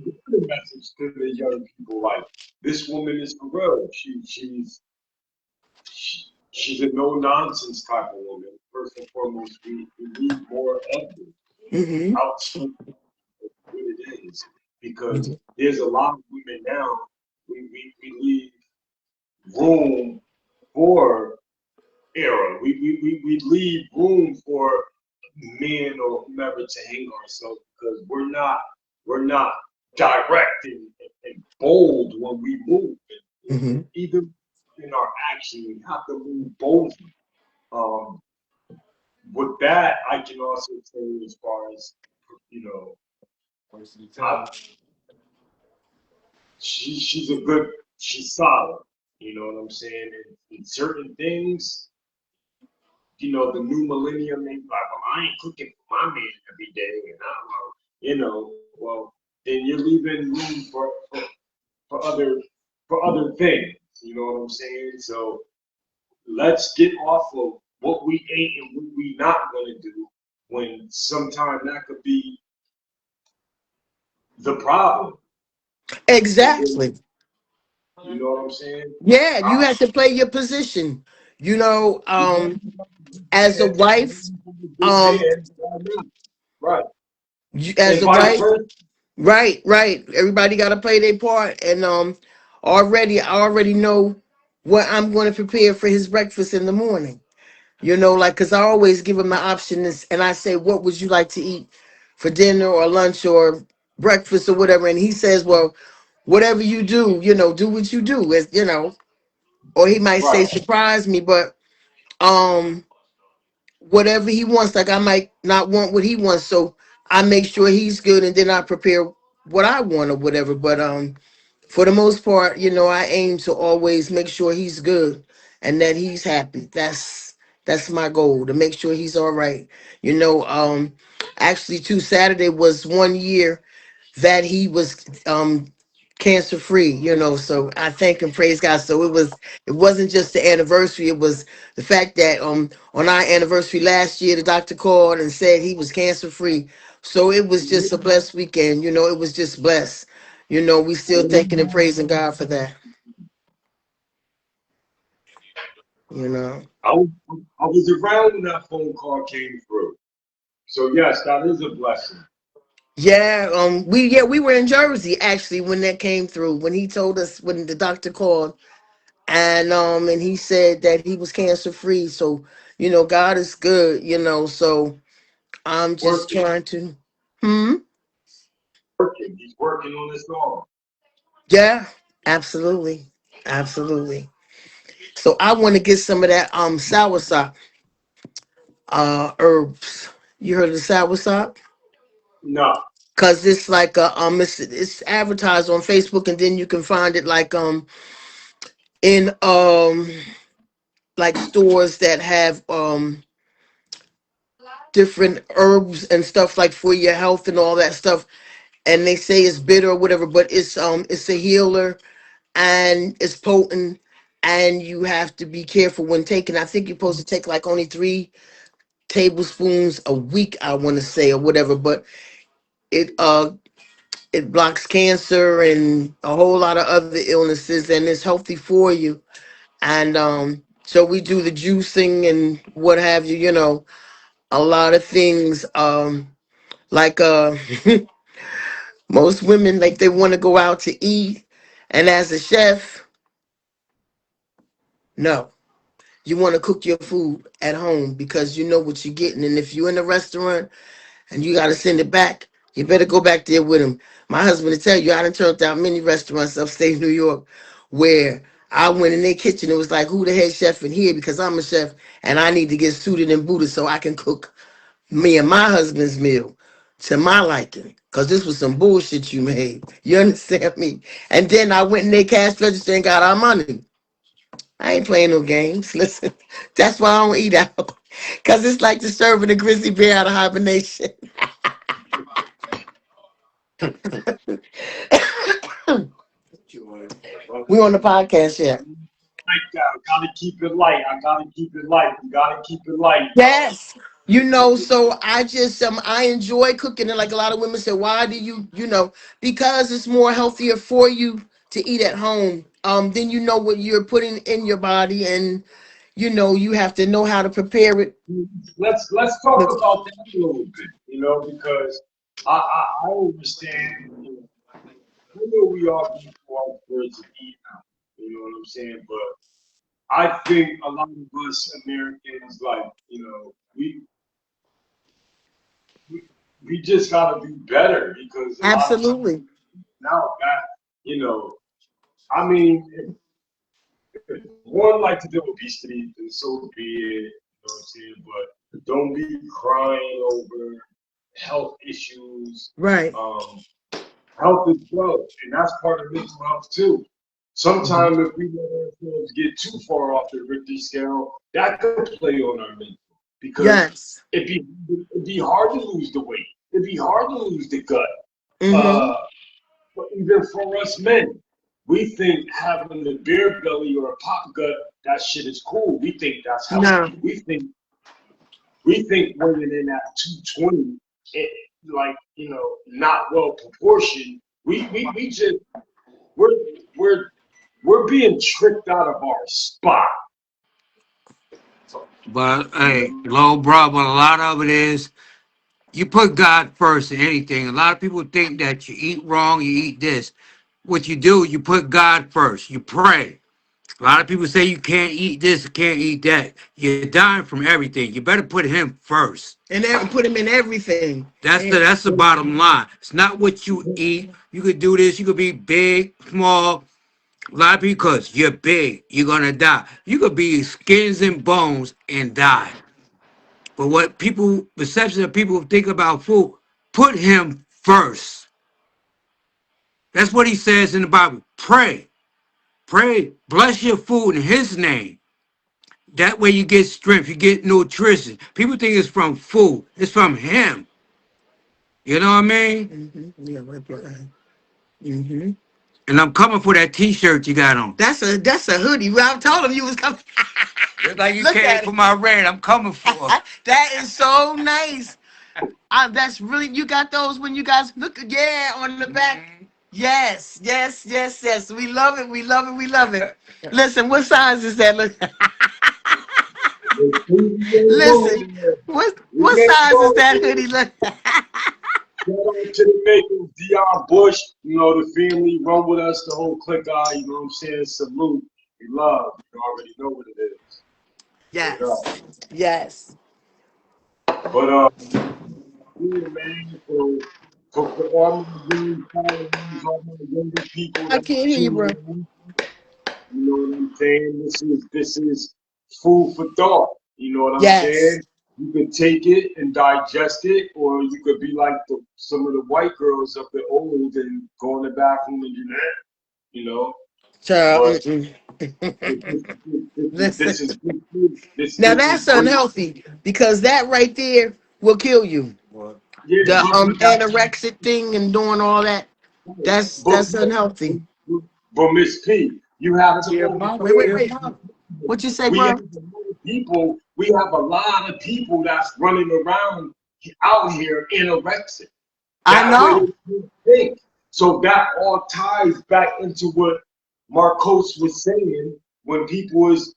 get the message to the young people like this woman is for real. She's a no nonsense type of woman. First and foremost, we need more of them Hmm. outside of what it is because there's a lot of women now. We leave room for error. We leave room for men or whomever to hang ourselves because we're not direct and bold when we move. Hmm. Even in our action, we have to move boldly. Um, with that, I can also say as far as you know, I, she's a good, she's solid. You know what I'm saying? In certain things, the new millennium, they like, well, I ain't cooking for my man every day, and well, then you're leaving room for other for other things. You know what I'm saying? So let's get off of what we ain't and what we not gonna do when sometimes that could be the problem. And then, Exactly. you know what I'm saying? Yeah, you I, have to play your position. You know, you um, know, as a wife, a good um, man, why not? Right. as And a vice wife, versa. right, right. Everybody got to play their part, and I already know what I'm going to prepare for his breakfast in the morning. Like, cause I always give him the option, and I say, "What would you like to eat for dinner or lunch or breakfast or whatever?" And he says, "Well, whatever you do, do what you do." Or he might say, Right. "Surprise me," but um whatever he wants, like I might not want what he wants, so I make sure he's good and then I prepare what I want or whatever. But for the most part, I aim to always make sure he's good and that he's happy. That's my goal, to make sure he's all right. Actually too, Saturday was 1 year that he was cancer free, so I thank and praise God. So it wasn't just the anniversary, it was the fact that on our anniversary last year the doctor called and said he was cancer free. So it was just a blessed weekend, it was just blessed. We still thanking and praising God for that, you know. I was, I was around when that phone call came through. So yes, that is a blessing. We were in Jersey actually when that came through, when he told us, when the doctor called and he said that he was cancer free. So God is good, so I'm just Working, trying to. Hmm. working. He's working on his own. Yeah, absolutely, absolutely. So I want to get some of that soursop herbs. You heard of the soursop? No, Cause it's like it's advertised on Facebook, and then you can find it like in like stores that have different herbs and stuff, like for your health and all that stuff. And they say it's bitter or whatever, but it's a healer and it's potent, and you have to be careful when taking. I think you're supposed to take like only 3 tablespoons a week, I want to say, or whatever. But it it blocks cancer and a whole lot of other illnesses, and it's healthy for you. And so we do the juicing and what have you. You know, a lot of things. Like most women, like they want to go out to eat, and as a chef, no. You want to cook your food at home because you know what you're getting. And if you're in a restaurant and you got to send it back, you better go back there with them. My husband will tell you, I done turned out many restaurants upstate New York where I went in their kitchen. It was like, who the head chef in here? Because I'm a chef and I need to get suited and booted so I can cook me and my husband's meal to my liking. Because this was some bullshit you made. You understand me? And then I went in their cash register and got our money. I ain't playing no games. Listen, that's why I don't eat out. Because it's like disturbing a grizzly bear out of hibernation. We on the podcast yet. Like that. I gotta keep it light. I gotta keep it light. You gotta keep it light. Yes. You know, so I just I enjoy cooking, and like a lot of women say, why do you, because it's more healthier for you to eat at home. Then you know what you're putting in your body, and you have to know how to prepare it. Let's talk about that a little bit, because I understand. I know we are people birds to eat out. You know what I'm saying? But I think a lot of us Americans, like, we, we just got to do better because a lot of times Absolutely. now that, I mean, if one like to deal with obesity, then so be it. You know what I'm saying? But don't be crying over health issues. Right. Health is wealth, and that's part of mental health too. Mhm. Sometimes if we let ourselves get too far off the Richter scale, that could play on our mental because Yes. it'd be hard to lose the weight. It'd be hard to lose the gut. Mm-hmm. Uh, but even for us men, we think having a beer belly or a pop gut, that shit is cool. We think that's No. healthy. We think women in that 220, it, like, not well proportioned. We just we're we're we're being tricked out of our spot. But You hey, know, low bro, but a lot of it is you put God first in anything. A lot of people think that you eat wrong, you eat this. What you do, you put God first. You pray. A lot of people say you can't eat this, you can't eat that. You're dying from everything. You better put Him first. And then put him in everything. And That's the bottom line. It's not what you eat. You could do this. You could be big, small. A lot of people, because you're big, you're gonna die. You could be skins and bones and die. But what people perception of people think about food, put him first. That's what he says in the Bible. Pray. Pray. Bless your food in his name. That way you get strength, you get nutrition. People think it's from food. It's from him. You know what I mean? yeah, right behind. Mm-hmm. And I'm coming for that t-shirt you got on. That's a hoodie. Well, I told him you was coming. Just like you Look came at for it. my rent, I'm coming for it. That is so nice. That's really, you got those when you guys look, yeah, on the back. Mhm. Yes, yes, yes, yes. We love it. We love it. We love it. Listen, what size is that? Look. Listen, we what can't size is go. that hoodie? Look. Shout out to the makers, Dion Bush. The family run with us, the whole clique eye. You know what I'm saying? Salute. We love. You already know what it is. Word up. Yes, yes. But yeah, man. So for all my young followers, all my younger people I that can't hear you, bro. tune in, you know what I'm saying? This is food for thought. You know what I'm Yes. saying? You could take it and digest it, or you could be like some of the white girls up the old and go in the bathroom and do that. You know, Child, but mm-mm. this Listen. is good food. Now This is that's great. unhealthy because that right there will kill you. What? Yeah, The but anorexic thing and doing all that. That's but unhealthy. but Miss P, You have to Your go mama, Wait, wait, your before. wait. mama. What you say, We have bro? a lot of people. We have a lot of people that's running around out here anorexic. I That way know. they think. So that all ties back into what Marcos was saying when people is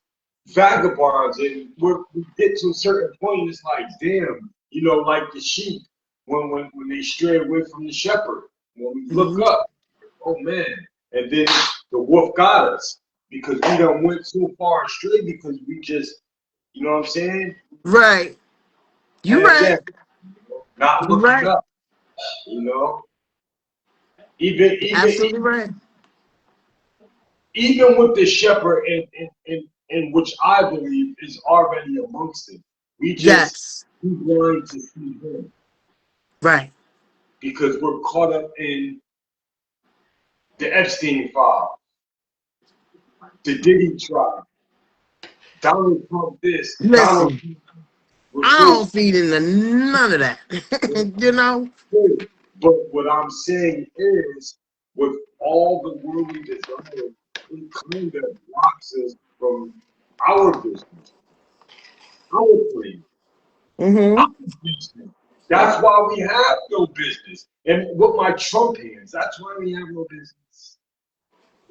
vagabonds and we get to a certain point, it's like, damn, like the sheep when they stray away from the shepherd. When we look Hmm. up, oh man, and then the wolf got us because we done went so far astray because we just, you know what I'm saying? Right. You And right. again, not You looking right. up, you know. Even even Absolutely right. even with the shepherd in which I believe is already amongst it. We just Yes. be blind to see him Right. because we're caught up in the Epstein file, the Diddy trial, Donald Trump this, Donald Listen, Trump was I this. don't feed into none of that. You know? But what I'm saying is, with all the worldly desire, it kind of blocks us from our business, our plan. Mm-hmm. Business. That's why we have no business. And with my Trump hands, that's why we have no business.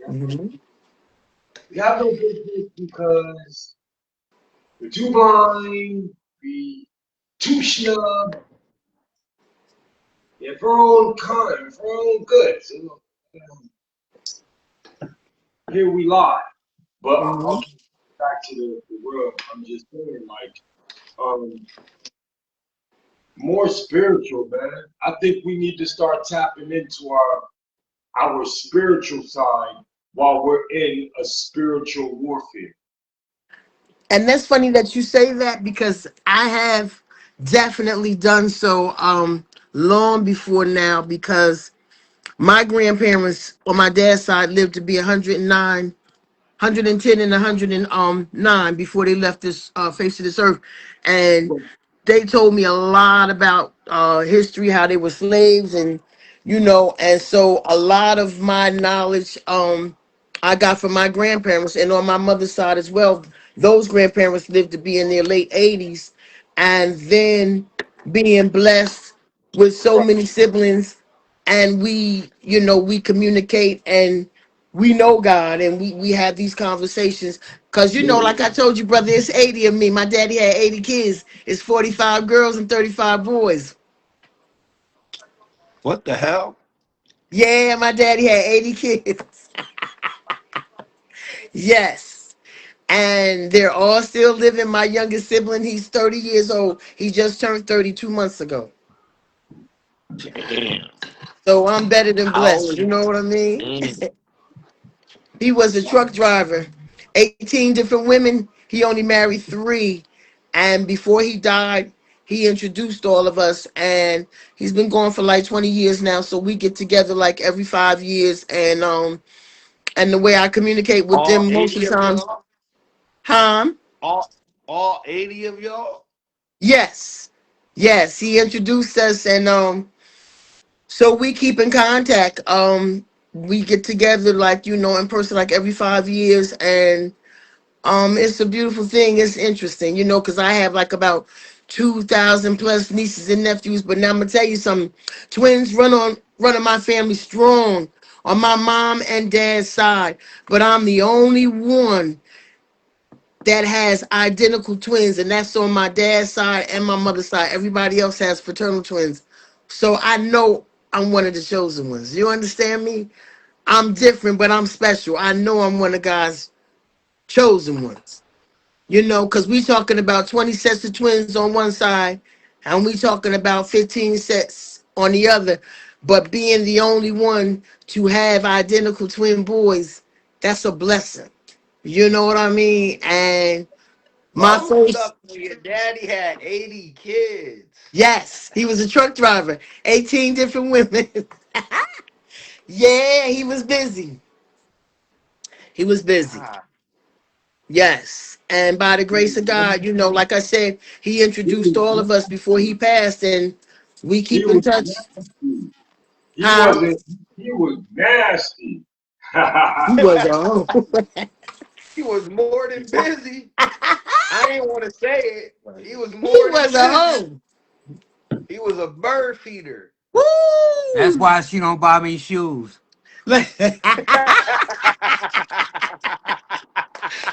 Mm-hmm. We have no business because we're too blind, we too snub, and for our own kind, for our own good. So, here we lie. But Mm-hmm. I'll get back to the world. I'm just saying, like, um, more spiritual, man. I think we need to start tapping into our spiritual side while we're in a spiritual warfare. And that's funny that you say that because I have definitely done so long before now because my grandparents on my dad's side lived to be 109, 110 and 109 before they left this face of this earth. And they told me a lot about history, how they were slaves, and and so a lot of my knowledge I got from my grandparents, and on my mother's side as well. Those grandparents lived to be in their late 80s, and then being blessed with so Right. many siblings, and we communicate and we know God, and we have these conversations because like I told you, brother, it's 80 of me. My daddy had 80 kids. It's 45 girls and 35 boys. What the hell? Yeah, my daddy had 80 kids. Yes. And they're all still living. My youngest sibling, he's 30 years old. He just turned 32 months ago. Damn. So I'm better than How blessed. old You know what I mean? is He was a truck driver, 18 different women. He only married three. And before he died, he introduced all of us. And he's been gone for like 20 years now. So we get together like every 5 years. And the way I communicate with all them most of 80 the of times, y'all? huh? All 80 of y'all? Yes. Yes. He introduced us and so we keep in contact. We get together like, in person like every 5 years and it's a beautiful thing. It's interesting, because I have like about 2,000 plus nieces and nephews. But now I'm gonna tell you something. Twins run on my family strong on my mom and dad's side. But I'm the only one that has identical twins, and that's on my dad's side and my mother's side. Everybody else has fraternal twins. So I know I'm one of the chosen ones. You understand me? I'm different, but I'm special. I know I'm one of God's chosen ones. Because we talking about 20 sets of twins on one side, and we talking about 15 sets on the other. But being the only one to have identical twin boys, that's a blessing. You know what I mean? And my Hold first, up. Your daddy had 80 kids. yes, he was a truck driver, 18 different women. Yeah, he was busy. He was busy. God. Yes. And by the grace of God, like I said, he He introduced was all of us before he nasty. passed, and we He keep in was touch. nasty. He Huh? wasn't. He was nasty. He was a hoe. He was more than busy. I didn't want to say it, but he was He more than was a busy. hoe. He was a bird feeder. That's Woo! why she don't buy me shoes.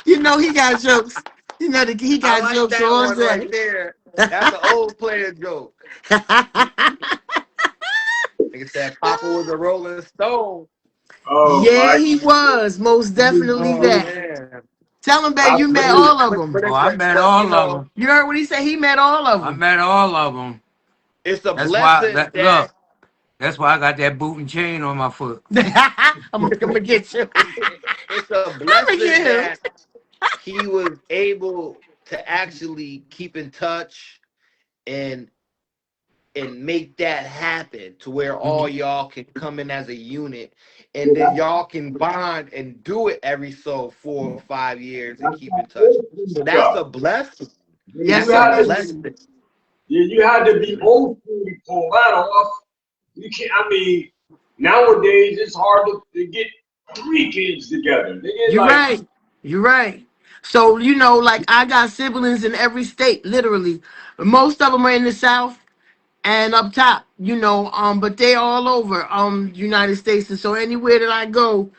You know he got jokes. You know he I got like jokes that all one right day. there. That's an old player joke. Nigga said Papa was a Rolling Stone. Oh Yeah, my he was most definitely Oh that. man. Tell him, babe, I you met But feel all of but them. but Oh, it's I a, met but you all of know, them. You heard what he said? He met all of I them. met all of them. it's a That's why blessing that that look. That's why I got that boot and chain on my foot. I'm gonna get you. it's a I'm gonna blessing get him. that he was able to actually keep in touch and make that happen to where all Mhm. y'all can come in as a unit and then y'all can bond and do it every so 4 or 5 years and keep in touch. So that's a blessing. You Yes, That's it a had to is. blessing. you had to be old school to pull that off. You can't. I mean, nowadays it's hard to get three kids together. They get You're like, right. You're right. So like I got siblings in every state, literally. Most of them are in the South and up top, but they all over United States. And so anywhere that I go,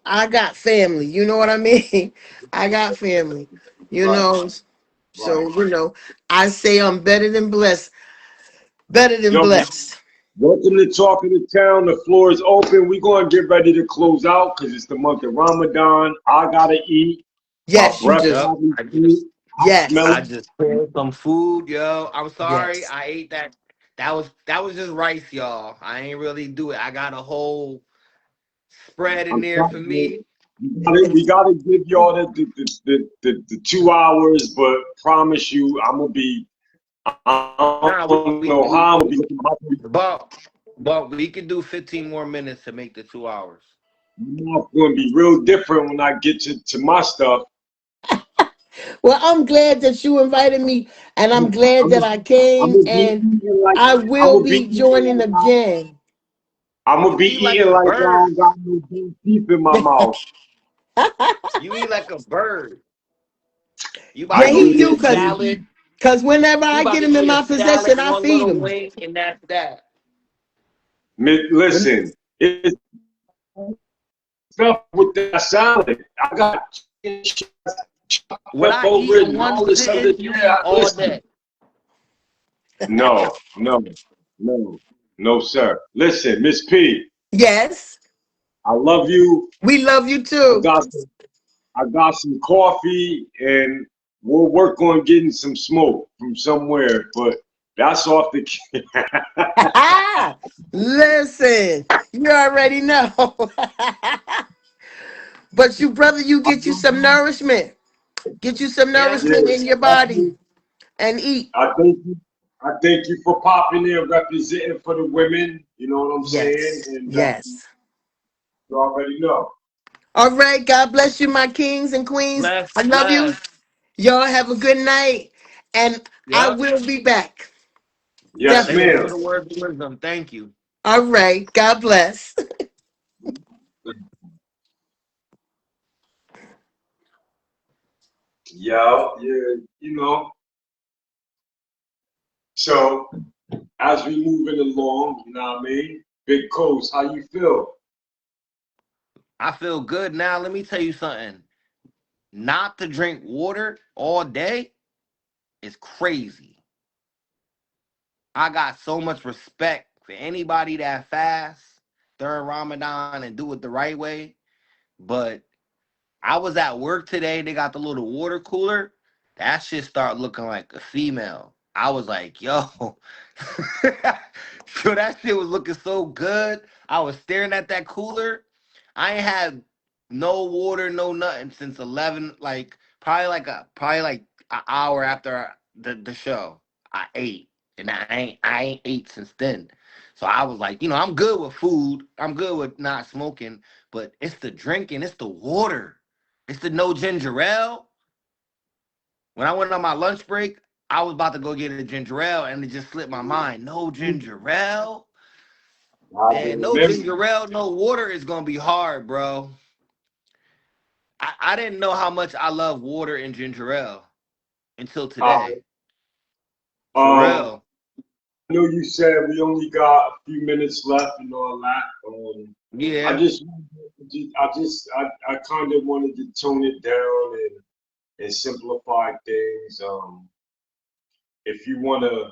I got family. You know what I mean? I got family. You right, know. right. So, I say I'm better than blessed. Better than Yo, blessed. welcome to Talking to Town. The floor is open. We're gonna get ready to close out because it's the month of Ramadan. I gotta eat. My Yes, you breath do. Yep. probably I stink. just I smell Yes. I it. just pulled some food, yo. I'm sorry. Yes. I ate that. That was just rice, y'all. I ain't really do it. I got a whole spread in I'm there for telling you. me. We gotta give y'all the 2 hours, but promise you, I'm gonna be. I Nah, we don't we know we, how I'm we gonna be. but but we could do 15 more minutes to make the 2 hours. My mouth gonna be real different when I get to my stuff. Well, I'm glad that you invited me, and I'm glad I'm that gonna, I I'm came, gonna be and eating like I I'm will gonna be be eating joining like again. I'm gonna You be eat like eating a like I bird. don't got no teeth in my mouth. You eat like a bird. You I about Yeah, to go he get eat it. a do, cause salad. whenever You I about get to him in eat a my salad, possession, I one feed little him. wing, and that's that. When Listen, it's stuff with that salad. I got What I pepper eat in and one all this other. sitting, you eat all Listen, day. no, no, no, no, sir. Listen, Miss P, yes, I love you. we love you I too. got I got some coffee and we'll work on getting some smoke from somewhere, but that's off the. Listen, you already know. But you, brother, you get you some nourishment. Get you some Yeah. Yeah, nourishment in your body definitely. and eat. I thank you. I thank you for popping there, representing for the women. You know what I'm saying? Yes, And yes. you already know. All right. God bless you, my kings and queens. Bless, I love you. bless. Y'all have a good night. And I Yep. will be back. Yes, Thank you Definitely. for ma'am. the words of wisdom. Thank you. All right. God bless. Yeah, yeah. You know. So as we moving along, you know what I mean? Big Coast, how you feel? I feel good now. Let me tell you something. Not to drink water all day is crazy. I got so much respect for anybody that fasts during Ramadan and do it the right way. But I was at work today. They got the little water cooler. That shit start looking like a female. I was like, yo, yo, that shit was looking so good. I was staring at that cooler. I ain't had no water, no nothing since 11. Like probably like an hour after the show. I ate, and I ain't ate since then. So I was like, I'm good with food. I'm good with not smoking, but it's the drinking, it's the water. It's the no ginger ale. When I went on my lunch break, I was about to go get a ginger ale and it just slipped my mind. No ginger ale? I Man, no remember. ginger ale, no water is gonna be hard, bro. I didn't know how much I love water and ginger ale until today. Uh, For um, real. I know you said we only got a few minutes left and all that. I Yeah. just, I kind of wanted to tone it down and simplify things. If you want to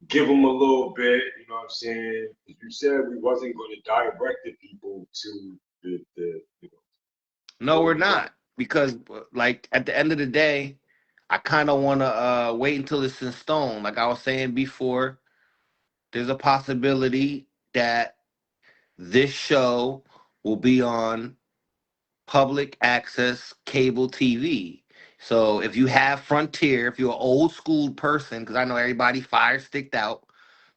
give them a little bit, you know what I'm saying? 'Cause you said we wasn't going to direct the people to the No, what we're we got. not. Because like at the end of the day, I kind of want to wait until it's in stone. Like I was saying before, there's a possibility that this show will be on public access cable TV. So if you have Frontier, if you're an old school person, because I know everybody fire sticked out,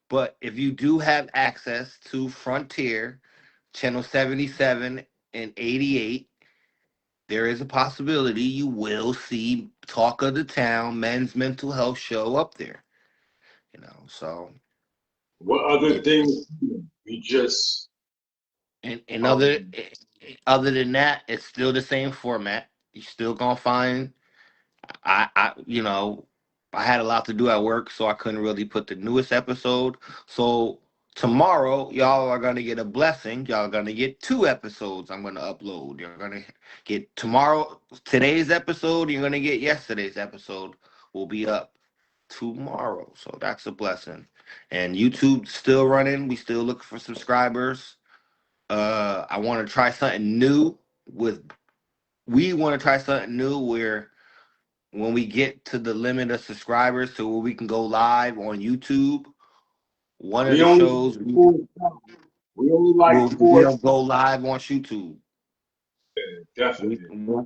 but if you do have access to Frontier, channel 77 and 88, there is a possibility you will see Talk of the Town, Men's Mental Health show up there. So What other it, things? We just and um, other than that, it's still the same format. You still gonna find I had a lot to do at work, so I couldn't really put the newest episode. So tomorrow, y'all are gonna get a blessing. Y'all are gonna get two episodes. I'm gonna upload. You're gonna get today's episode. You're gonna get yesterday's episode. Will be up tomorrow, so that's a blessing. And YouTube's still running. We still looking for subscribers. I want to try something new with. We want to try something new where when we get to the limit of subscribers to where we can go live on YouTube, one of we the only shows four, we only like four. we'll go live on YouTube. Definitely.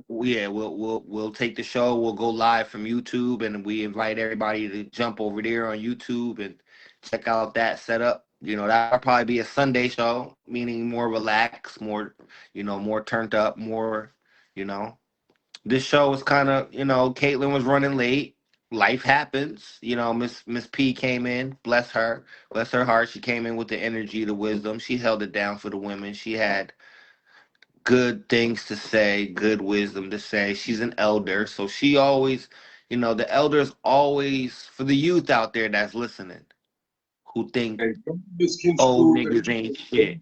Yeah, we'll take the show. We'll go live from YouTube, and we invite everybody to jump over there on YouTube and check out that setup. That'll probably be a Sunday show, meaning more relaxed, more more turned up, more you know. This show was kind of, Caitlin was running late. Life happens. Miss P came in. Bless her heart. She came in with the energy, the wisdom. She held it down for the women. She had good things to say, good wisdom to say. She's an elder, so she always, the elders always for the youth out there that's listening who think And don't old misconstrue niggas ain't it. shit.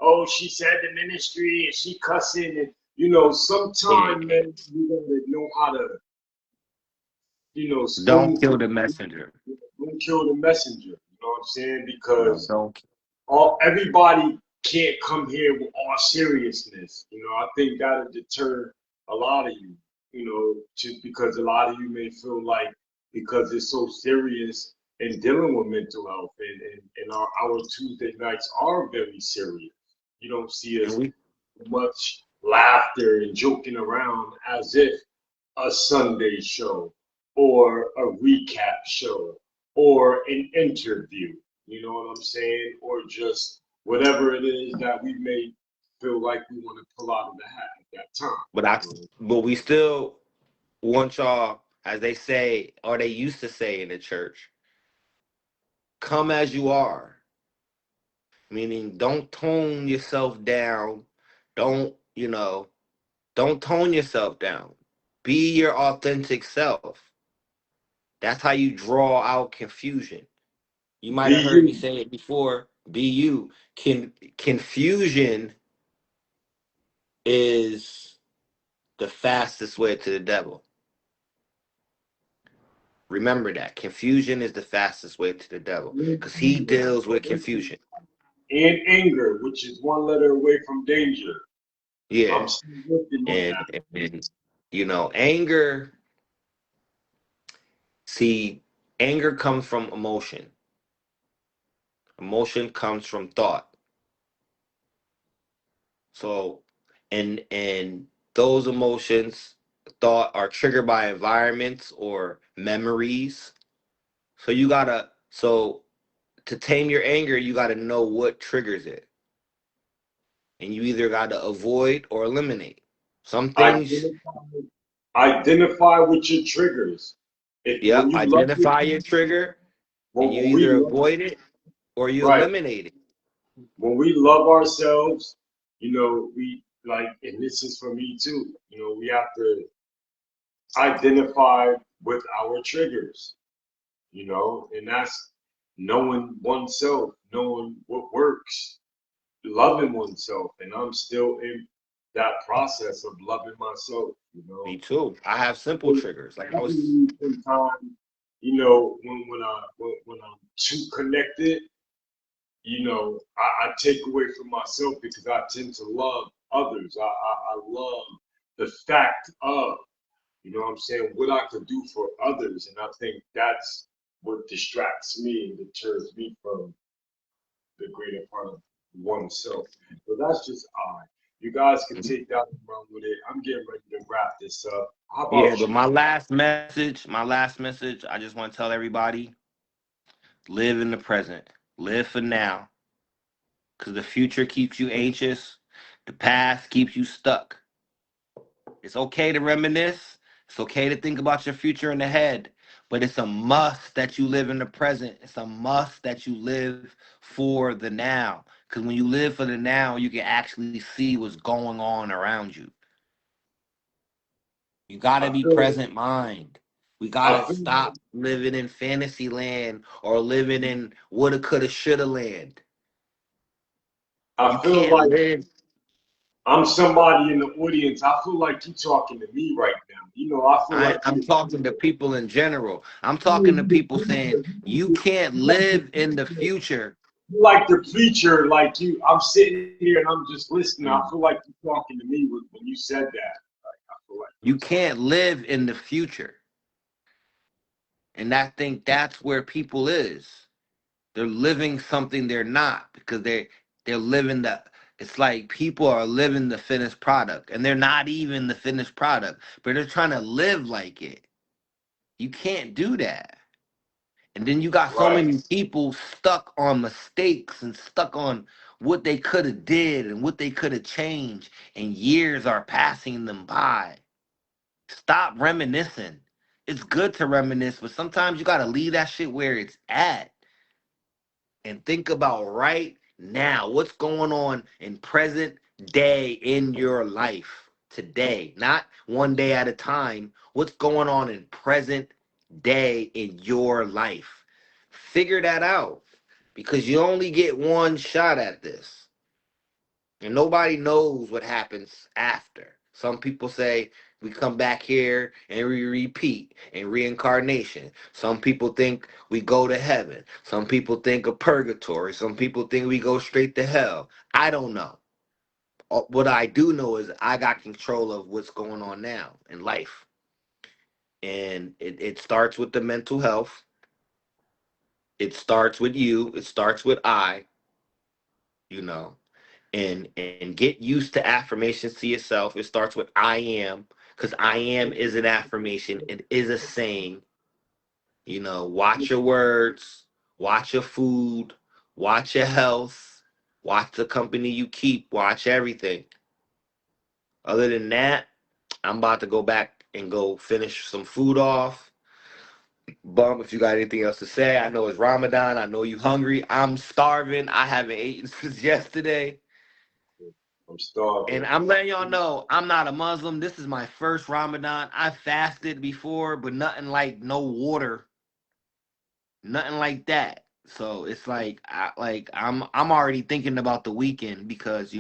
Oh, she said the ministry and she cussing and Yeah, sometime man, you gotta know how to, don't spoon kill feed. the messenger. Don't kill the messenger. You know what I'm saying? Because Don't. everybody can't come here with all seriousness. I think that'll deter a lot of you. Just because a lot of you may feel like because it's so serious and dealing with mental health and our Tuesday nights are very serious. You don't see And us we much laughter and joking around as if a Sunday show or a recap show or an interview. You know what I'm saying? Or just whatever it is that we may feel like we want to pull out of the hat at that time. but I but we still want y'all, as they say, or they used to say in the church, come as you are. Meaning, don't tone yourself down. Don't, don't tone yourself down. Be your authentic self. That's how you draw out confusion. You might Be have heard me you. say it before. Be you. Confusion is the fastest way to the devil. Remember that. Confusion is the fastest way to the devil because he deals with confusion. And anger, which is one letter away from danger. Yeah. I'm still working on And, that. and anger, see, anger comes from emotion. Emotion comes from thought. So, and those emotions, thought, are triggered by environments or memories. So to tame your anger, you gotta know what triggers it. And you either gotta avoid or eliminate. Some things, Identify, identify with your triggers. If when yep, you love identify it, your trigger and you when we either love avoid it. or you Right. eliminate it. When we love ourselves, we like, and this is for me too, we have to identify with our triggers, and that's knowing oneself, knowing what works, loving oneself. And I'm still in that process of loving myself, Me too. I have simple I triggers. Like I was, think sometimes, when I'm too connected, I take away from myself because I tend to love others. I love the fact of, what I'm saying, what I could do for others. And I think that's what distracts me and deters me from the greater part of oneself. But that's just I. You guys can take that and run with it. I'm getting ready to wrap this up. How yeah. about But you? my last message, I just want to tell everybody: live in the present, live for now, because the future keeps you anxious, the past keeps you stuck. It's okay to reminisce. It's okay to think about your future in the head, but it's a must that you live in the present. It's a must that you live for the now. Because when you live for the now, you can actually see what's going on around you. You got to I be feel, present mind. We got I to feel, stop living in fantasy land or living in woulda, coulda, shoulda land. You I feel can't like live. I'm somebody in the audience. I feel like you're talking to me right now. I feel like I'm talking to people in general. I'm talking to you people saying you can't live in the future. you're like the preacher, like you. I'm sitting here and I'm just listening. I feel Mm. like you're talking to me when you said that. Like, I feel like you're You talking. can't live in the future. And I think that's where people is. They're living something they're not because they're living the it's like people are living the finished product and they're not even the finished product, but they're trying to live like it. You can't do that. And then you got so Right. many people stuck on mistakes and stuck on what they could have did and what they could have changed, and years are passing them by. Stop reminiscing. It's good to reminisce, but sometimes you got to leave that shit where it's at and think about right now what's going on in present day in your life today, not one day at a time. What's going on in present day in your life? Figure that out because you only get one shot at this. And nobody knows what happens after. Some people say we come back here and we repeat in reincarnation. Some people think we go to heaven. Some people think of purgatory. Some people think we go straight to hell. I don't know. What I do know is I got control of what's going on now in life. And it starts with the mental health. It starts with you. It starts with you know. And get used to affirmations to yourself. It starts with I am, because I am is an affirmation. It is a saying. Watch your words, watch your food, watch your health, watch the company you keep, watch everything. Other than that, I'm about to go back and go finish some food off. Bump, if you got anything else to say, I know it's Ramadan. I know you hungry. I'm starving. I haven't eaten since yesterday. I'm And starving. I'm letting y'all know I'm not a Muslim. This is my first Ramadan. I fasted before, but nothing like no water, nothing like that. So it's like I'm already thinking about the weekend because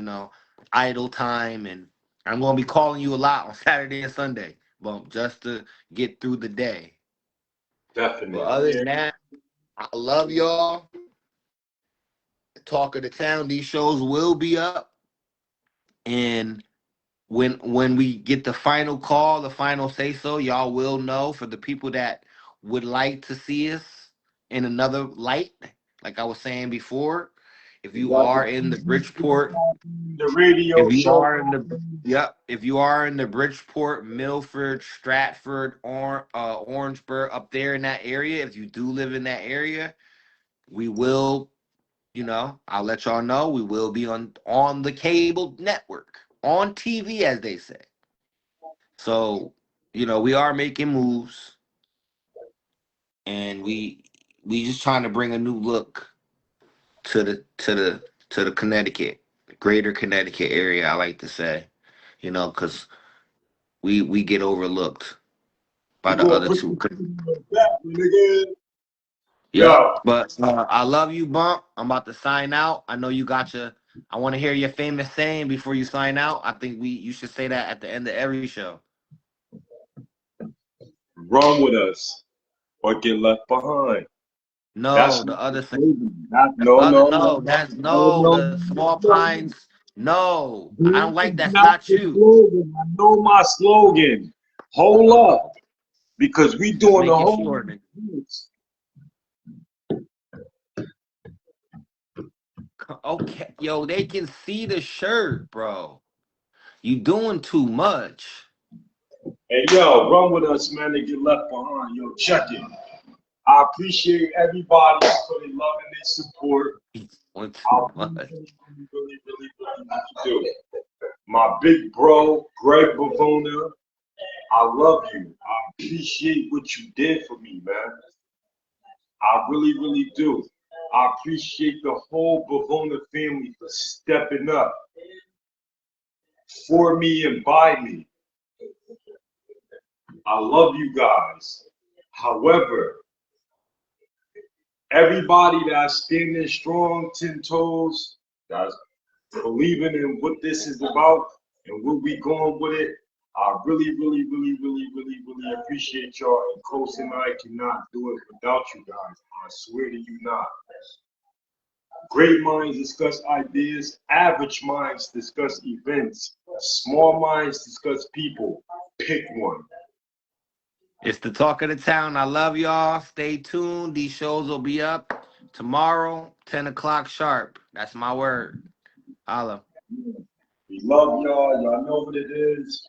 idle time, and I'm gonna be calling you a lot on Saturday and Sunday, bump, just to get through the day. But Definitely. other Yeah. than that, I love y'all. Talk of the town. These shows will be up, and when we get the final call, the final say so, y'all will know. For the people that would like to see us in another light, like I was saying before, if We you got are in the Bridgeport, the radio if you show. are in the yep, if you are in the Bridgeport, Milford, Stratford, Orangeburg, up there in that area, if you do live in that area, we will, I'll let y'all know we will be on the cable network, on TV, as they say. So, we are making moves, and we just trying to bring a new look to the Connecticut, greater Connecticut area. I like to say, because we get overlooked by You the gonna other put two. the back, nigga. Yep. Yo, But I love you, Bump. I'm about to sign out. I know you got your. I want to hear your famous saying before you sign out. I think you should say that at the end of every show. run with us or get left behind. No, That's the my other thing. slogan. That, The no, other no, no, no, that's no, no. no, The small no. pines. No, I This don't is like. That's not not the you. slogan. I know my slogan. Hold Okay, up, because we just doing the making whole. sure, nigga. Okay, yo, they can see the shirt, bro. You doing too much. Hey, yo, run with us, man, to get left behind. Yo, check it. I appreciate everybody for their love and their support. He's doing I too really, much. really do. My big bro, Greg Bavona, I love you. I appreciate what you did for me, man. I really, really do. I appreciate the whole Bavona family for stepping up for me and by me. I love you guys. However, everybody that's standing strong, 10 toes, that's believing in what this is about and where we going with it, I really, really, really, really, really, really appreciate y'all. And Coach and I cannot do it without you guys. I swear to you not. Great minds discuss ideas. Average minds discuss events. Small minds discuss people. Pick one. It's the talk of the town. I love y'all. Stay tuned. These shows will be up tomorrow, 10 o'clock sharp. That's my word. Holla. We love y'all. Y'all know what it is.